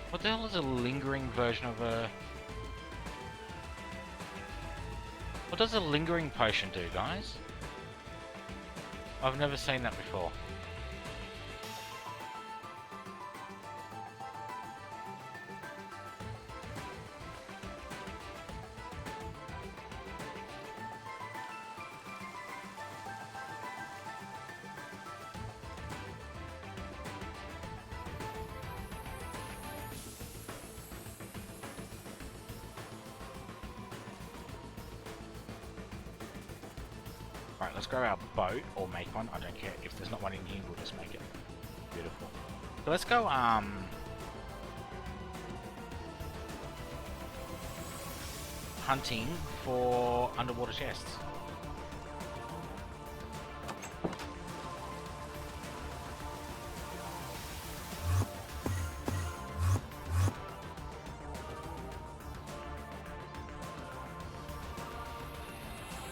What the hell is a lingering version of a... What does a lingering potion do, guys? I've never seen that before. Alright, let's grab our boat, or make one, I don't care. If there's not one in here, we'll just make it. Beautiful. So let's go, hunting for underwater chests.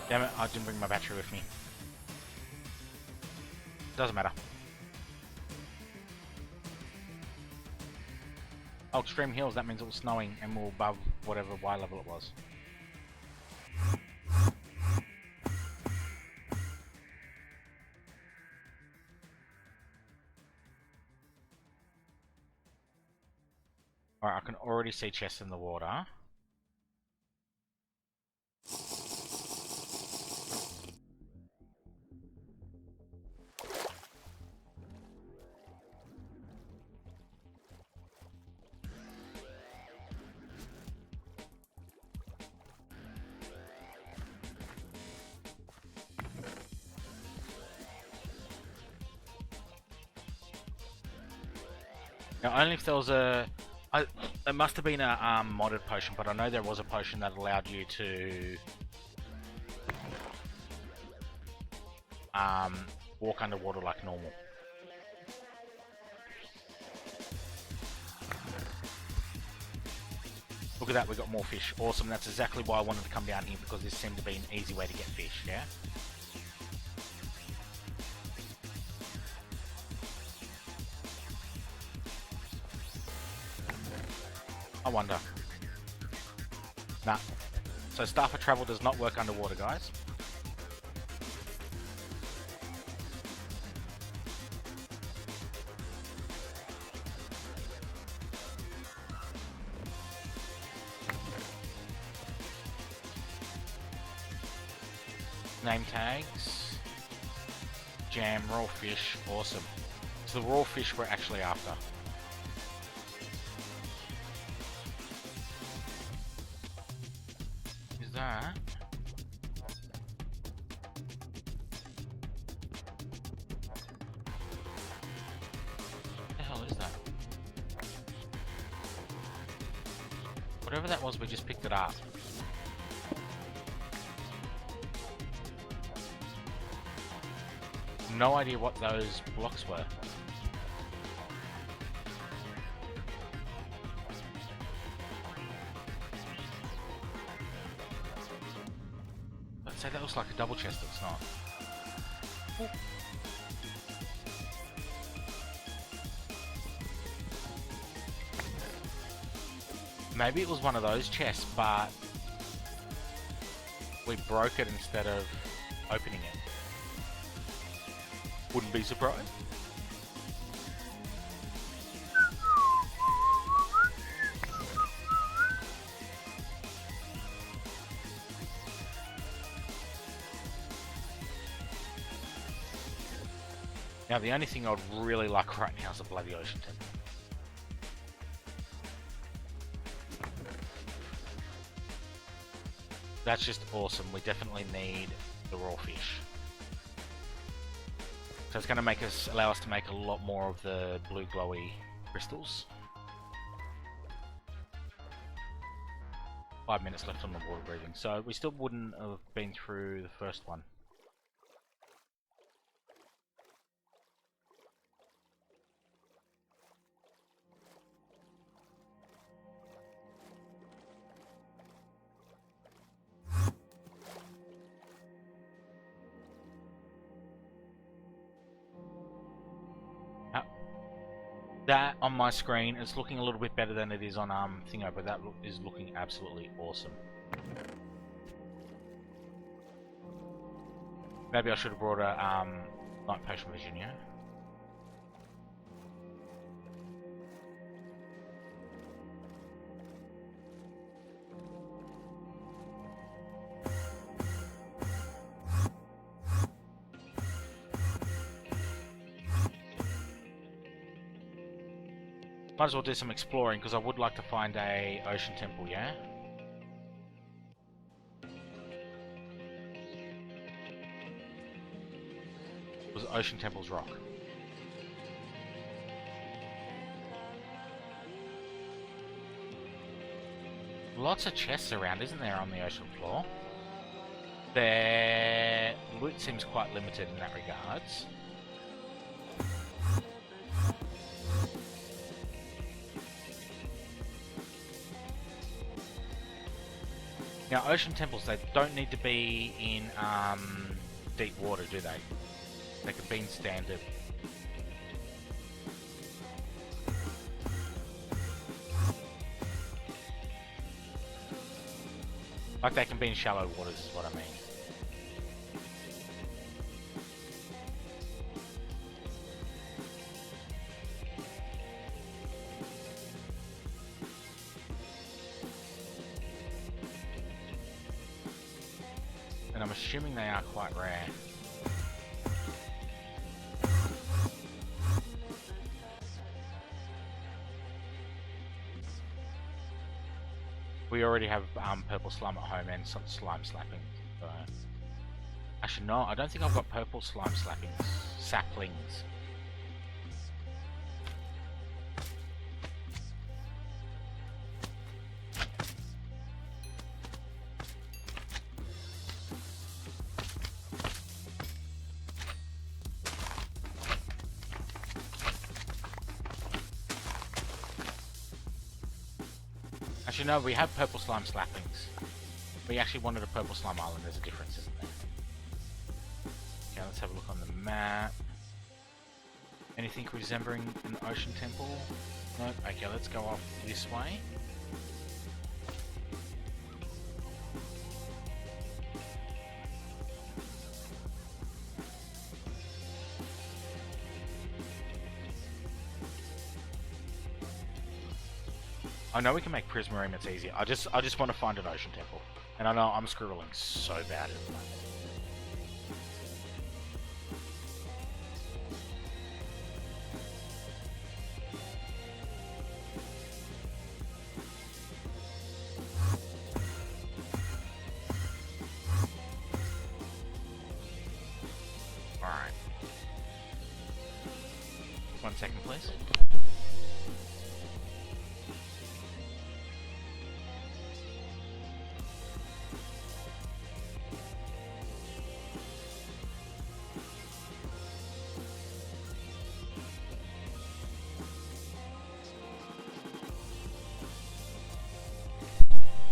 Damn it, I didn't bring my battery with me. Doesn't matter. Oh, extreme hills, that means it was snowing and we're above whatever Y level it was. Alright, I can already see chests in the water. Now, only if there was a... it must have been a modded potion, but I know there was a potion that allowed you to... walk underwater like normal. Look at that, we got more fish. Awesome, that's exactly why I wanted to come down here, because this seemed to be an easy way to get fish, yeah? I wonder. Nah. So Staff of Travel does not work underwater, guys. Name tags. Jam, raw fish, awesome. So the raw fish we're actually after. Is that? What the hell is that? Whatever that was, we just picked it up. No idea what those blocks were. I'd say that looks like a double chest, it's not. Ooh. Maybe it was one of those chests, but we broke it instead of opening it. Wouldn't be surprised. Now the only thing I'd really like right now is a bloody ocean temple. That's just awesome. We definitely need the raw fish. So it's going to make us, allow us to make a lot more of the blue glowy crystals. 5 minutes left on the water breathing, so we still wouldn't have been through the first one. That on my screen is looking a little bit better than it is on Thingo, but that is looking absolutely awesome. Maybe I should have brought a night potion vision, yeah? Might as well do some exploring, because I would like to find a ocean temple, yeah? Was Ocean Temple's rock? Lots of chests around, isn't there, on the ocean floor? Their loot seems quite limited in that regards. Now, ocean temples, they don't need to be in deep water, do they? They can be in standard. Like they can be in shallow waters is what I mean. And I'm assuming they are quite rare. We already have purple slime at home and some slime slapping. So. Actually, no, I don't think I've got purple slime slappings. Saplings. Actually, no, we have purple slime slappings. We actually wanted a purple slime island. There's a difference, isn't there? Okay, let's have a look on the map. Anything resembling an ocean temple? Nope. Okay, let's go off this way. I know we can make Prismarine, it's easier. I just want to find an ocean temple. And I know I'm scribbling so bad at the moment. Alright. 1 second, please.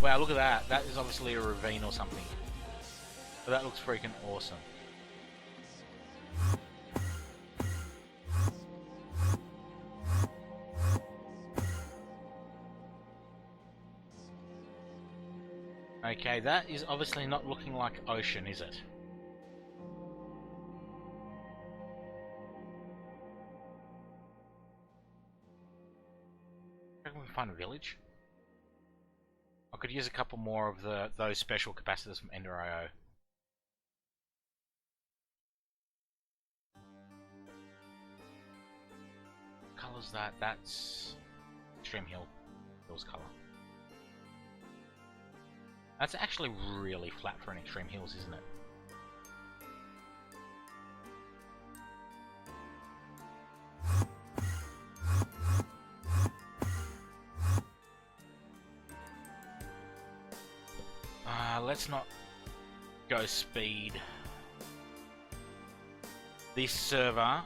Wow, look at that. That is obviously a ravine or something. But that looks freaking awesome. Okay, that is obviously not looking like ocean, is it? we can find a village. I could use a couple more of those special capacitors from Ender.io. Colours that? That's Extreme Hill's colour. That's actually really flat for an Extreme Hills, isn't it? Let's not go speed. This server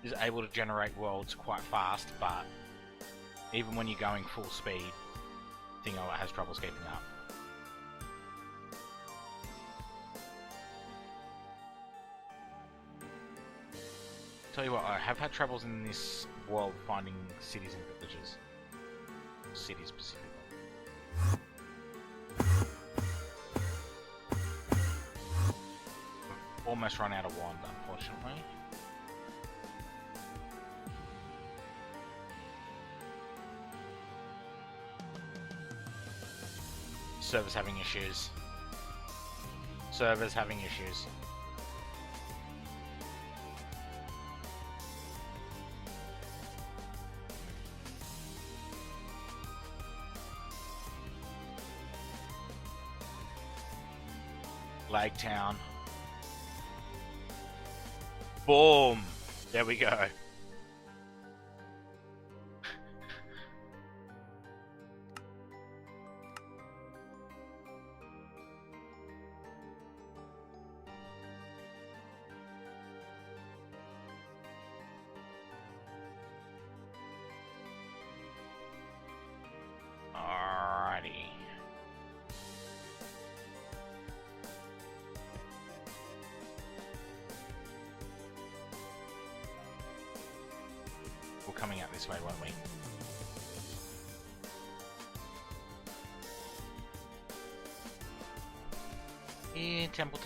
is able to generate worlds quite fast, but even when you're going full speed, Thingo has troubles keeping up. Tell you what, I have had troubles in this world finding cities and villages. Cities specifically. Almost run out of wand, unfortunately. Server's having issues. Server's having issues. Lake Town. Boom! There we go. Alrighty. We're coming out this way, won't we? Yeah, temple.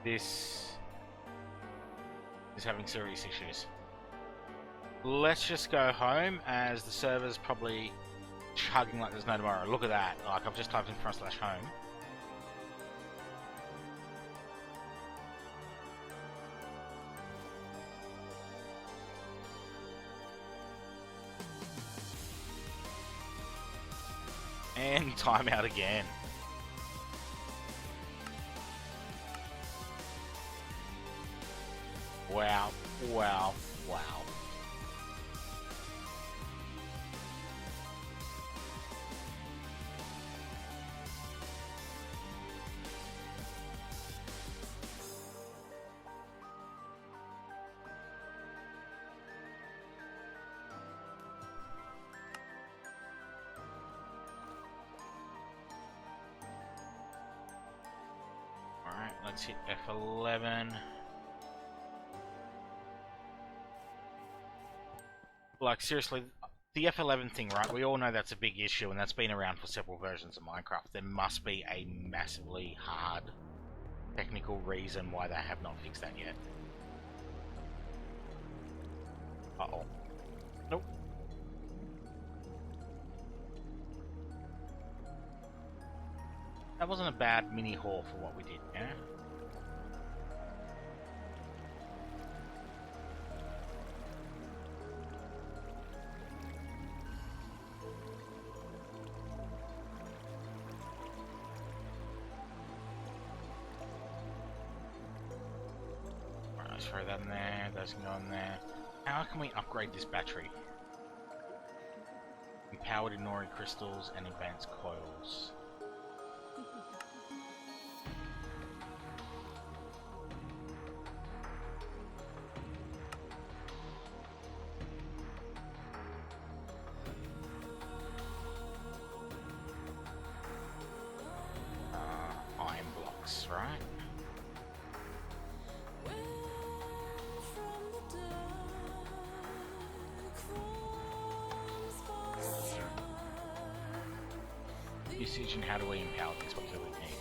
This is having serious issues. Let's just go home, as the server's probably chugging like there's no tomorrow. Look at that. Like, I've just typed in /home. And timeout again. Wow. Alright, let's hit F11. Like, seriously, the F11 thing, right? We all know that's a big issue, and that's been around for several versions of Minecraft. There must be a massively hard technical reason why they have not fixed that yet. Uh-oh. Nope. That wasn't a bad mini haul for what we did, yeah? Throw that in there, those can go in there. How can we upgrade this battery? Empowered Inori crystals and advanced coils. Iron blocks, right? usage and how do we empower this? What do we need?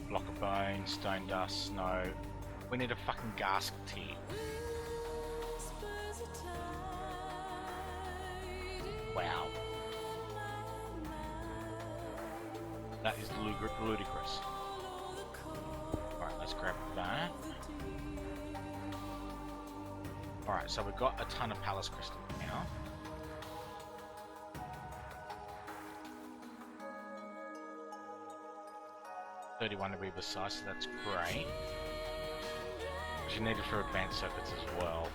Block of bone, stone dust, snow. We need a fucking gasket here. Wow. That is ludicrous. Alright, let's grab that. Alright, so we've got a ton of Palace Crystal now. $31 to be precise, so that's great. Which you need it for advanced circuits as well.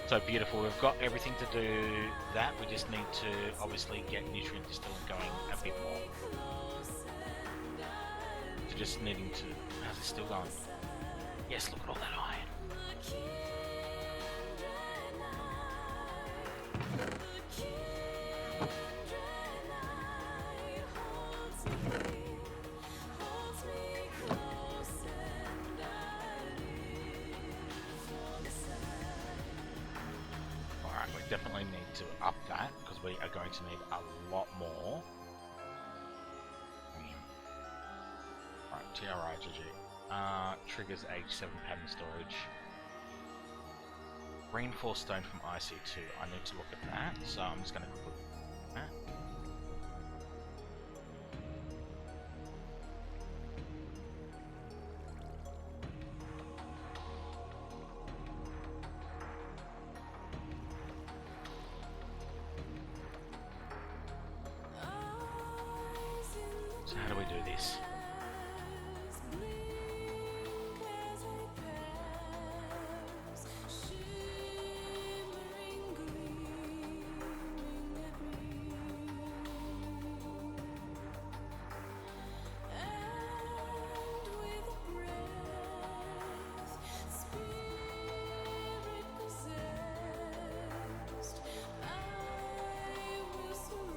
So beautiful, we've got everything to do that, we just need to obviously get nutrient distillant going a bit more. So just needing to... how's it still going? Yes, look at all that iron. Definitely need to up that because we are going to need a lot more. Alright, TRI GG. Triggers H7 pattern storage. Reinforced stone from IC2. I need to look at that, so I'm just going to look at that. So how do we do this?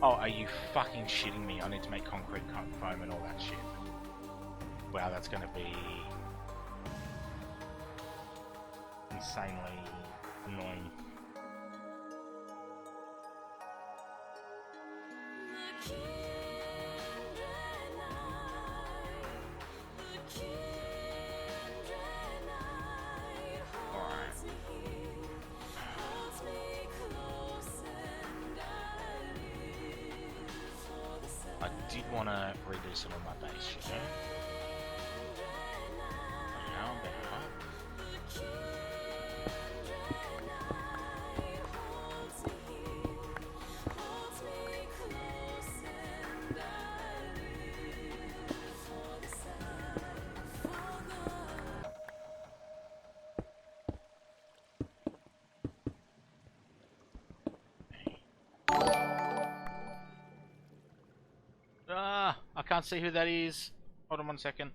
Oh, are you fucking shitting me? I need to make concrete foam and all that shit. Wow, that's gonna be insanely annoying. I did want to redo some of my base, you know? How about... I can't see who that is. Hold on 1 second.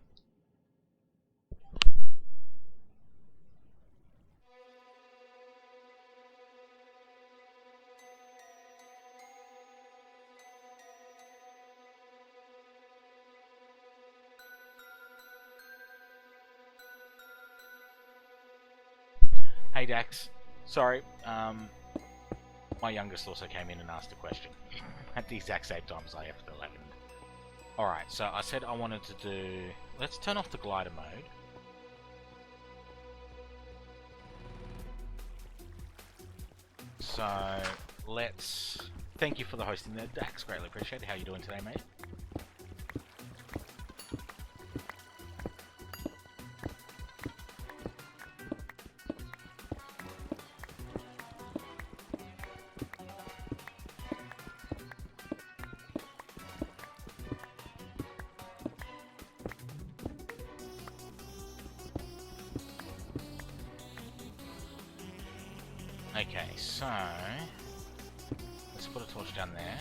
Hey Dax, sorry, my youngest also came in and asked a question at the exact same time as I F11. Alright, so I said I wanted to do... Let's turn off the glider mode. So, let's... Thank you for the hosting there, Dax. Greatly appreciate it. How you doing today, mate? Okay, so let's put a torch down there.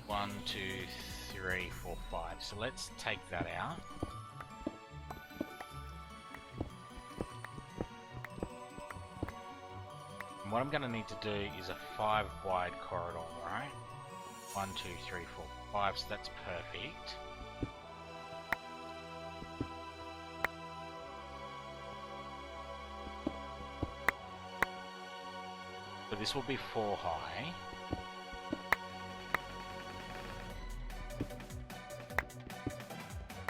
1, 2, 3, 4, 5. So let's take that out. And what I'm going to need to do is a 5 wide corridor, right? 1, 2, 3, 4, 5. So that's perfect. This will be 4 high.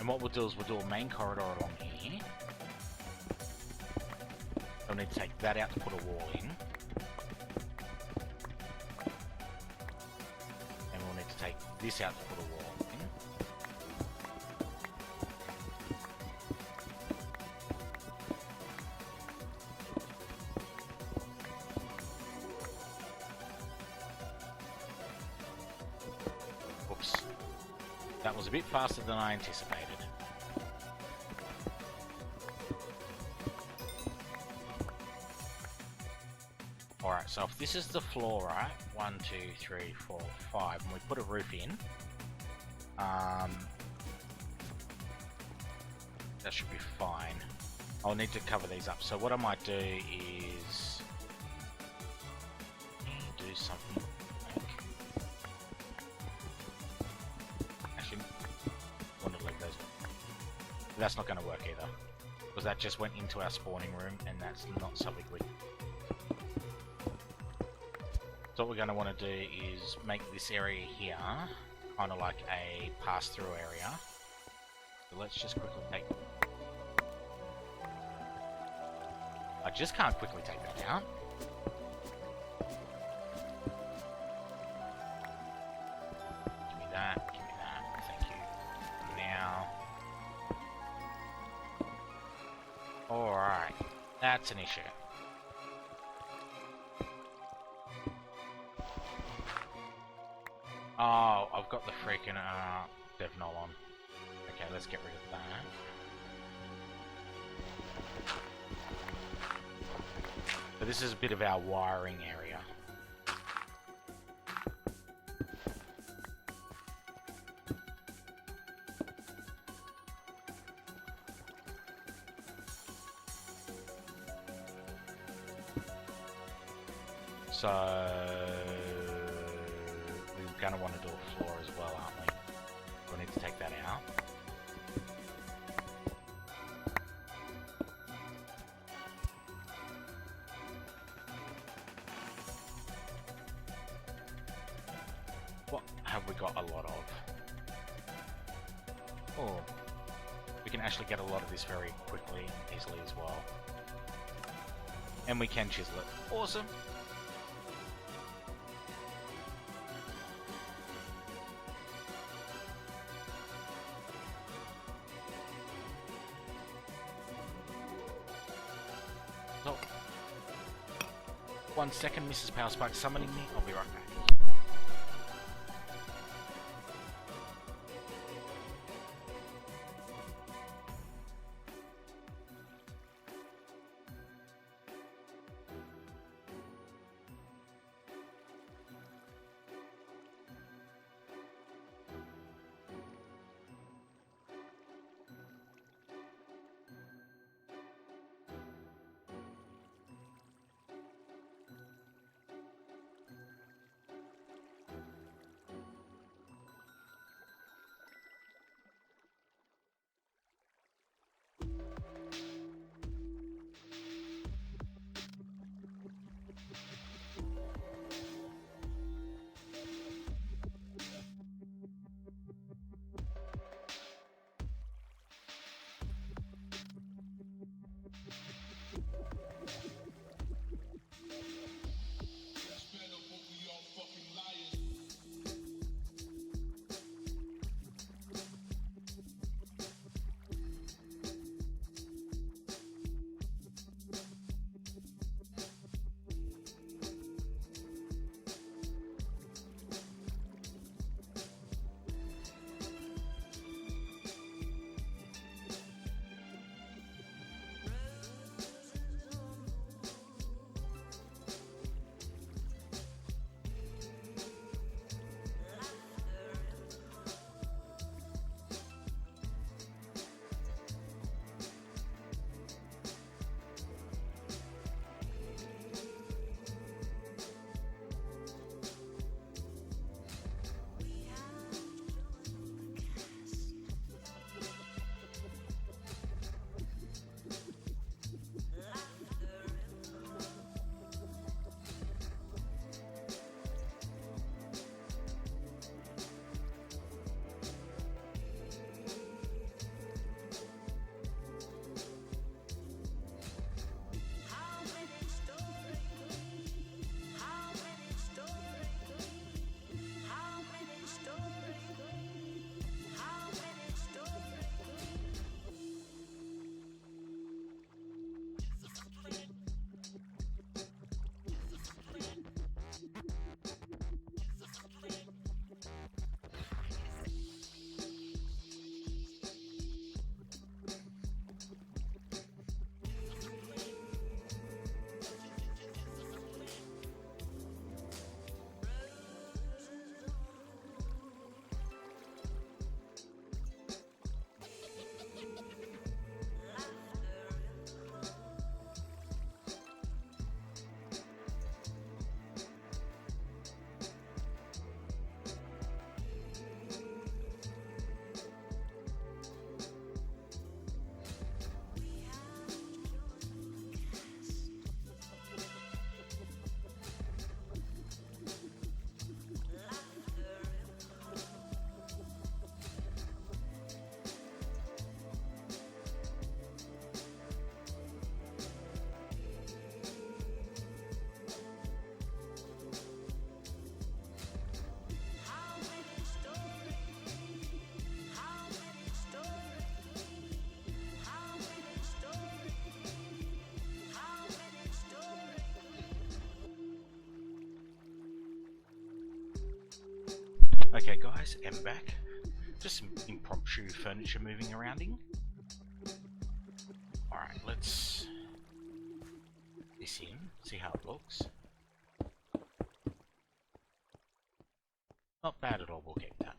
And what we'll do is we'll do a main corridor along here. We'll need to take that out to put a wall in. And we'll need to take this out to put a wall in. Oops. That was a bit faster than I anticipated. Alright, so if this is the floor, right? 1, 2, 3, 4, 5, and we put a roof in, that should be fine. I'll need to cover these up. So what I might do is do something like, actually, I want to leave those. That's not going to work either, because that just went into our spawning room, and that's not something we. So what we're going to want to do is make this area here kind of like a pass-through area. So let's just quickly take. I just can't quickly take that down. Give me that, thank you. Now. Alright, that's an issue. Oh, I've got the freaking dev null on. Okay, let's get rid of that. So this is a bit of our wiring area. So we're going to want to do a floor as well, aren't we? We'll need to take that out. What have we got a lot of? Oh, we can actually get a lot of this very quickly and easily as well. And we can chisel it. Awesome! So, 1 second, Mrs. Powerspike summoning me. I'll be right back. Okay guys, I'm back. Just some impromptu furniture moving arounding. Alright, let's put this in, see how it looks. Not bad at all, we'll keep that.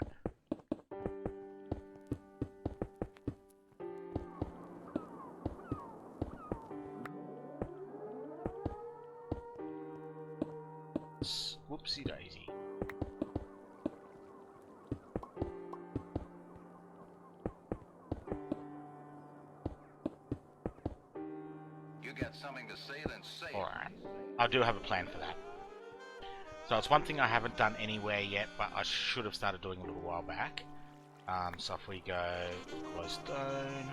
Whoopsie daisy. You got something to say, then say it. Alright, I do have a plan for that. So it's one thing I haven't done anywhere yet, but I should have started doing a little while back. So if we go close stone.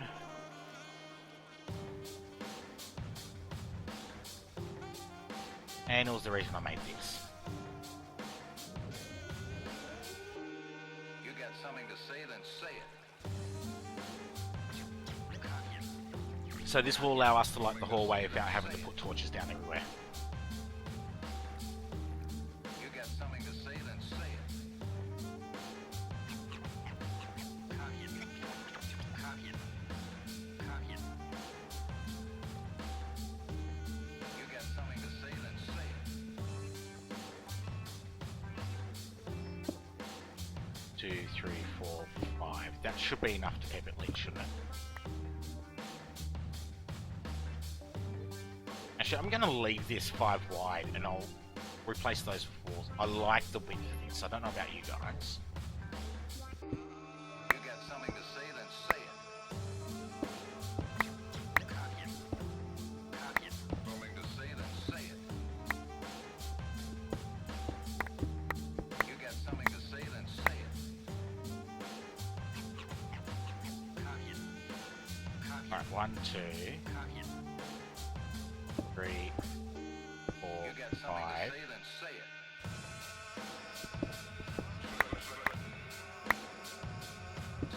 And it was the reason I made this. You got something to say, then say it. So this will allow us to light the hallway without having to put torches down everywhere. You got something to say, then say it. You got something to say, then say it. 2, 3, 4, 5. That should be enough to keep it lit, shouldn't it? Actually, I'm going to leave this 5 wide and I'll replace those walls. I like the width of this. I don't know about you guys. You got something to say, then say it. Something to say, then say it. You got something to say, then say it. Alright, 1, 2, 3, 4, You got something 5. to say, then say it.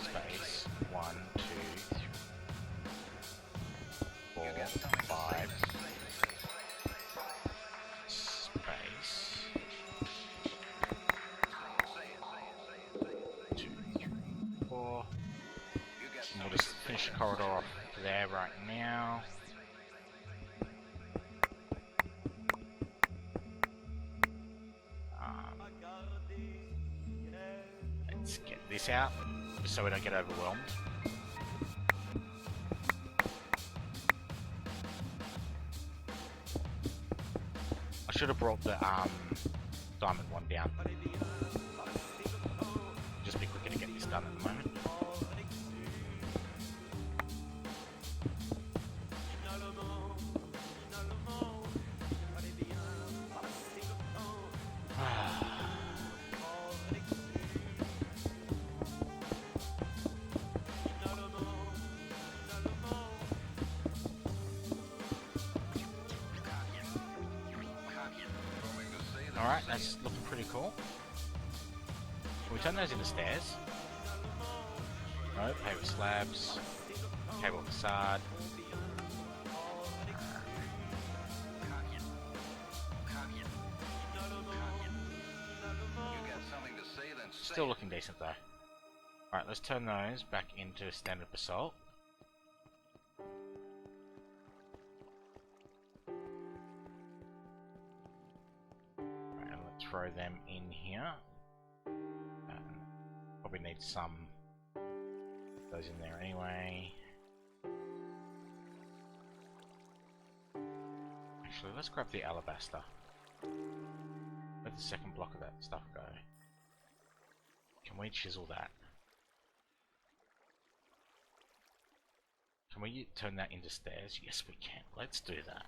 Space. 1, 2, 3, 4, You got something to say, 5. then say it. Space. 2, 3, 4. You got And we'll something just to say, finish the then corridor say off there right now. Let's get this out, just so we don't get overwhelmed. I should have brought the diamond one down. Just be quicker to get this done at the moment. Alright, that's looking pretty cool. Can we turn those into stairs? No, paper slabs, cable facade. You got something to say, then say Still it. looking decent though. Alright, let's turn those back into standard basalt. Alright, and let's throw them in here. Probably need some of those in there anyway. Actually, let's grab the alabaster. Where'd the second block of that stuff go? Can we chisel that? Can we turn that into stairs? Yes, we can. Let's do that.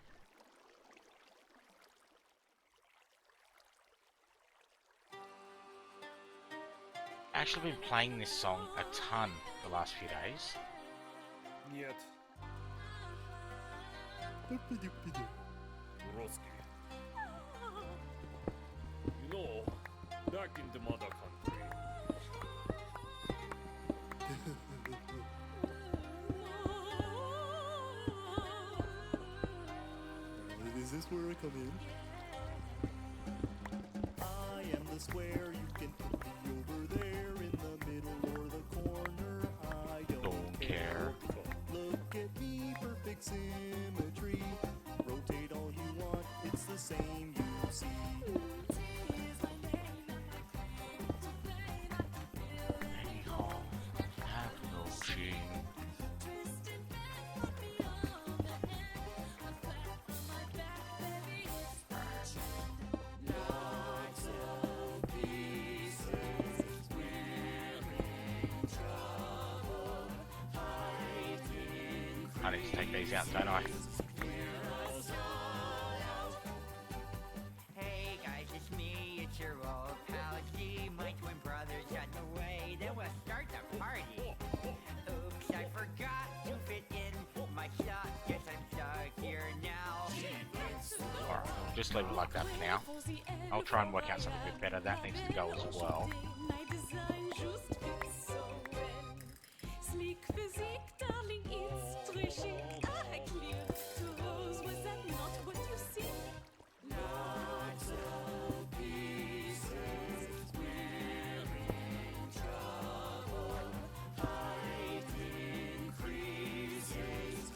I've actually been playing this song a ton the last few days. Нет. Тупи-дупи-ду. Русский. You know, back in the mother country. Is this where I come in? I am the square you can put me over there in the middle or the corner. I Don't care. Look at me, perfect symmetry. Rotate all you want, it's the same you see. Anyhow, have no shame. I need to take these out, don't I? Hey guys, it's me, it's your old pal G. My twin brother's on the way, then we'll start the party. Oops, I forgot to fit in my shot. Guess I'm stuck here now. Alright, just leave it like that for now. I'll try and work out something a bit better. That needs to go as well.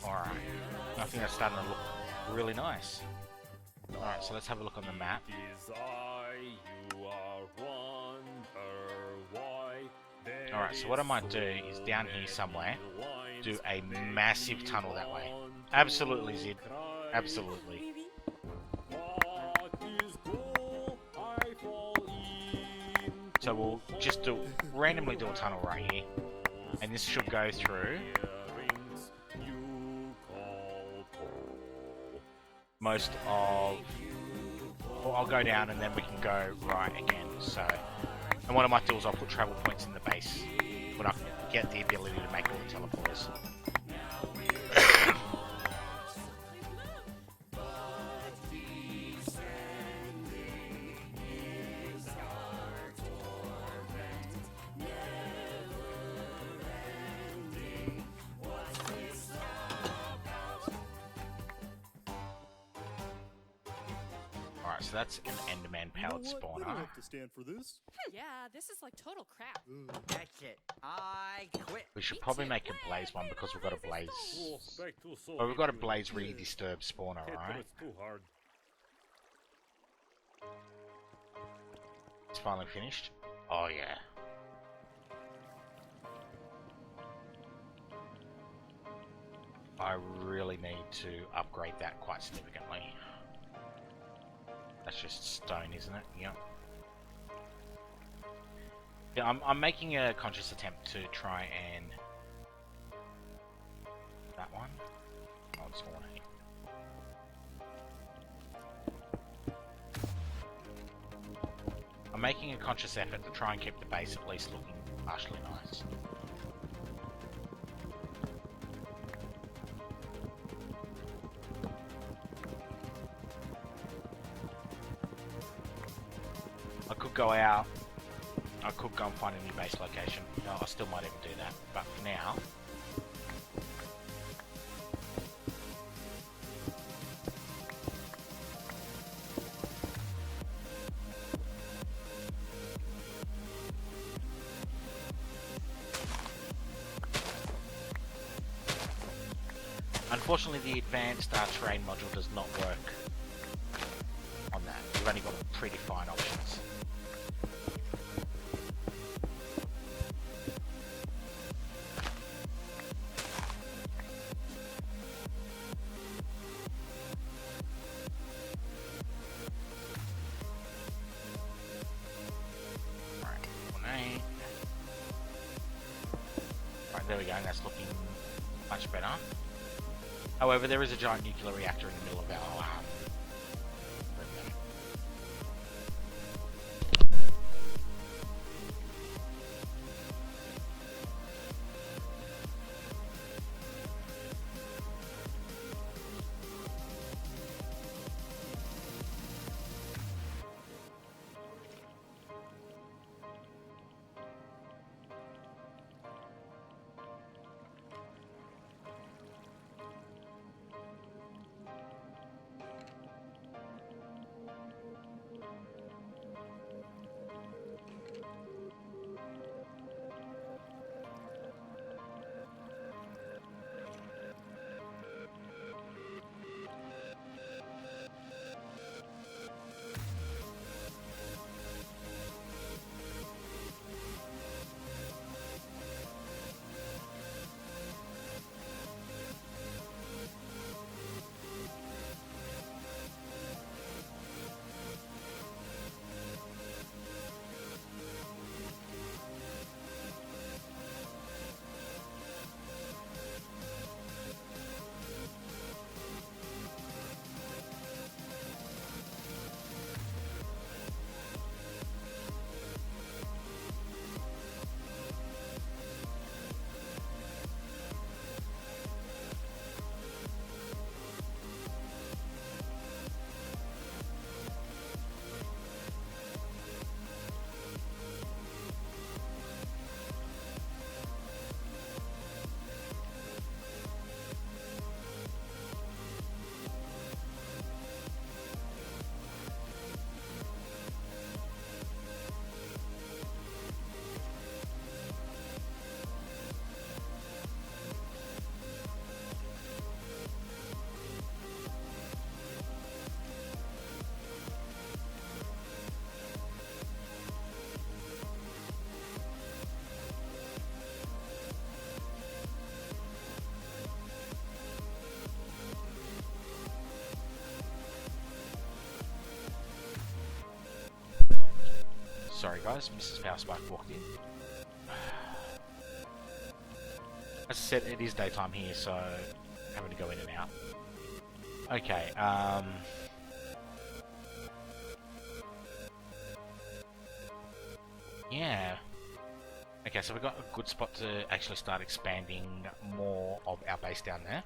Alright, I think that's starting to look really nice. Alright, so let's have a look on the map. You are wonder why. Alright, so what I might do is down here somewhere, do a massive tunnel that way. Absolutely, Zid. Absolutely. So we'll just randomly do a tunnel right here. And this should go through most of... Well, I'll go down and then we can go right again. So, and what I might do is I'll put travel points in the base when I get the ability to make all the teleporters. Alright, so that's an Enderman powered We spawner. don't have to stand for this. Yeah, this is like total crap. That's it. I quit. We should probably make a blaze one because we've got a blaze. Oh, back to Well, we've got a solitude. blaze really disturbed spawner, It right? was too hard. It's finally finished. Oh yeah. I really need to upgrade that quite significantly. That's just stone, isn't it? Yep. Yeah, I'm making a conscious attempt to try and... That one? Oh, it's one here. I'm making a conscious effort to try and keep the base at least looking partially nice. I could go out, I could go and find a new base location. No, I still might even do that, but for now... Unfortunately, the advanced terrain module does not work on that. We've only got predefined options. Right, there we go, that's looking much better. However, there is a giant nuclear reactor in the middle of our room. Sorry guys, Mrs. Power Spark walked in. As I said, it is daytime here, so having to go in and out. Okay, yeah. Okay, so we've got a good spot to actually start expanding more of our base down there.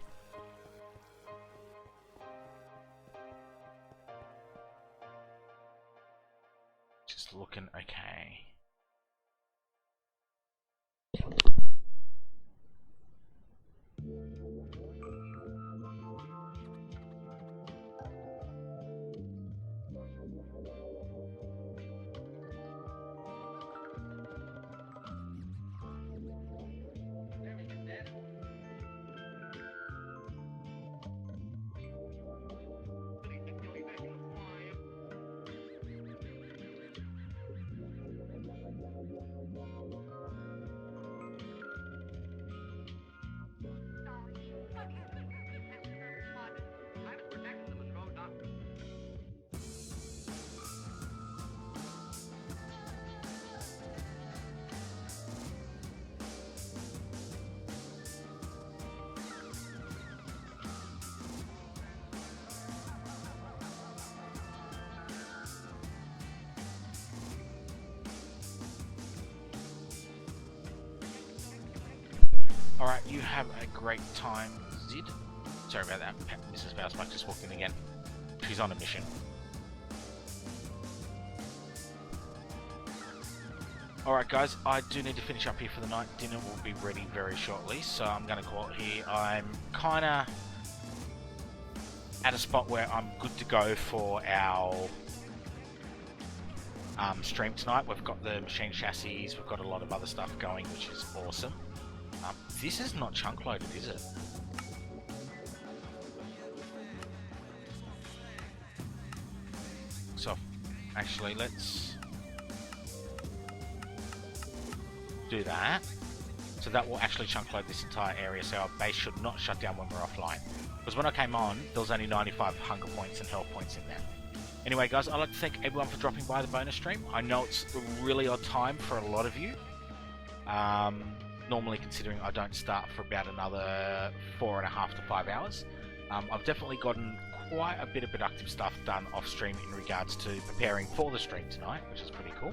Just looking okay. Alright, you have a great time, Zid. Sorry about that, Mrs. Bowsbuck just walked in again. She's on a mission. Alright guys, I do need to finish up here for the night. Dinner will be ready very shortly, so I'm going to call it here. I'm kinda at a spot where I'm good to go for our stream tonight. We've got the machine chassis, we've got a lot of other stuff going, which is awesome. This is not chunk loaded, is it? So, actually, let's do that. So that will actually chunk load this entire area, so our base should not shut down when we're offline. Because when I came on, there was only 95 hunger points and health points in there. Anyway guys, I'd like to thank everyone for dropping by the bonus stream. I know it's a really odd time for a lot of you. Normally considering I don't start for about another 4.5 to 5 hours. I've definitely gotten quite a bit of productive stuff done off stream in regards to preparing for the stream tonight, which is pretty cool.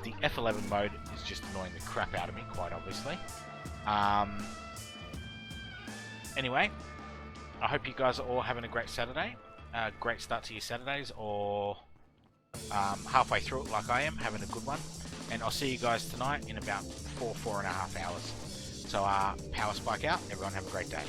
The F11 mode is just annoying the crap out of me, quite obviously. Anyway, I hope you guys are all having a great Saturday. Great start to your Saturdays, or halfway through it like I am, having a good one. And I'll see you guys tonight in about 4.5 hours. So power spike out. Everyone have a great day.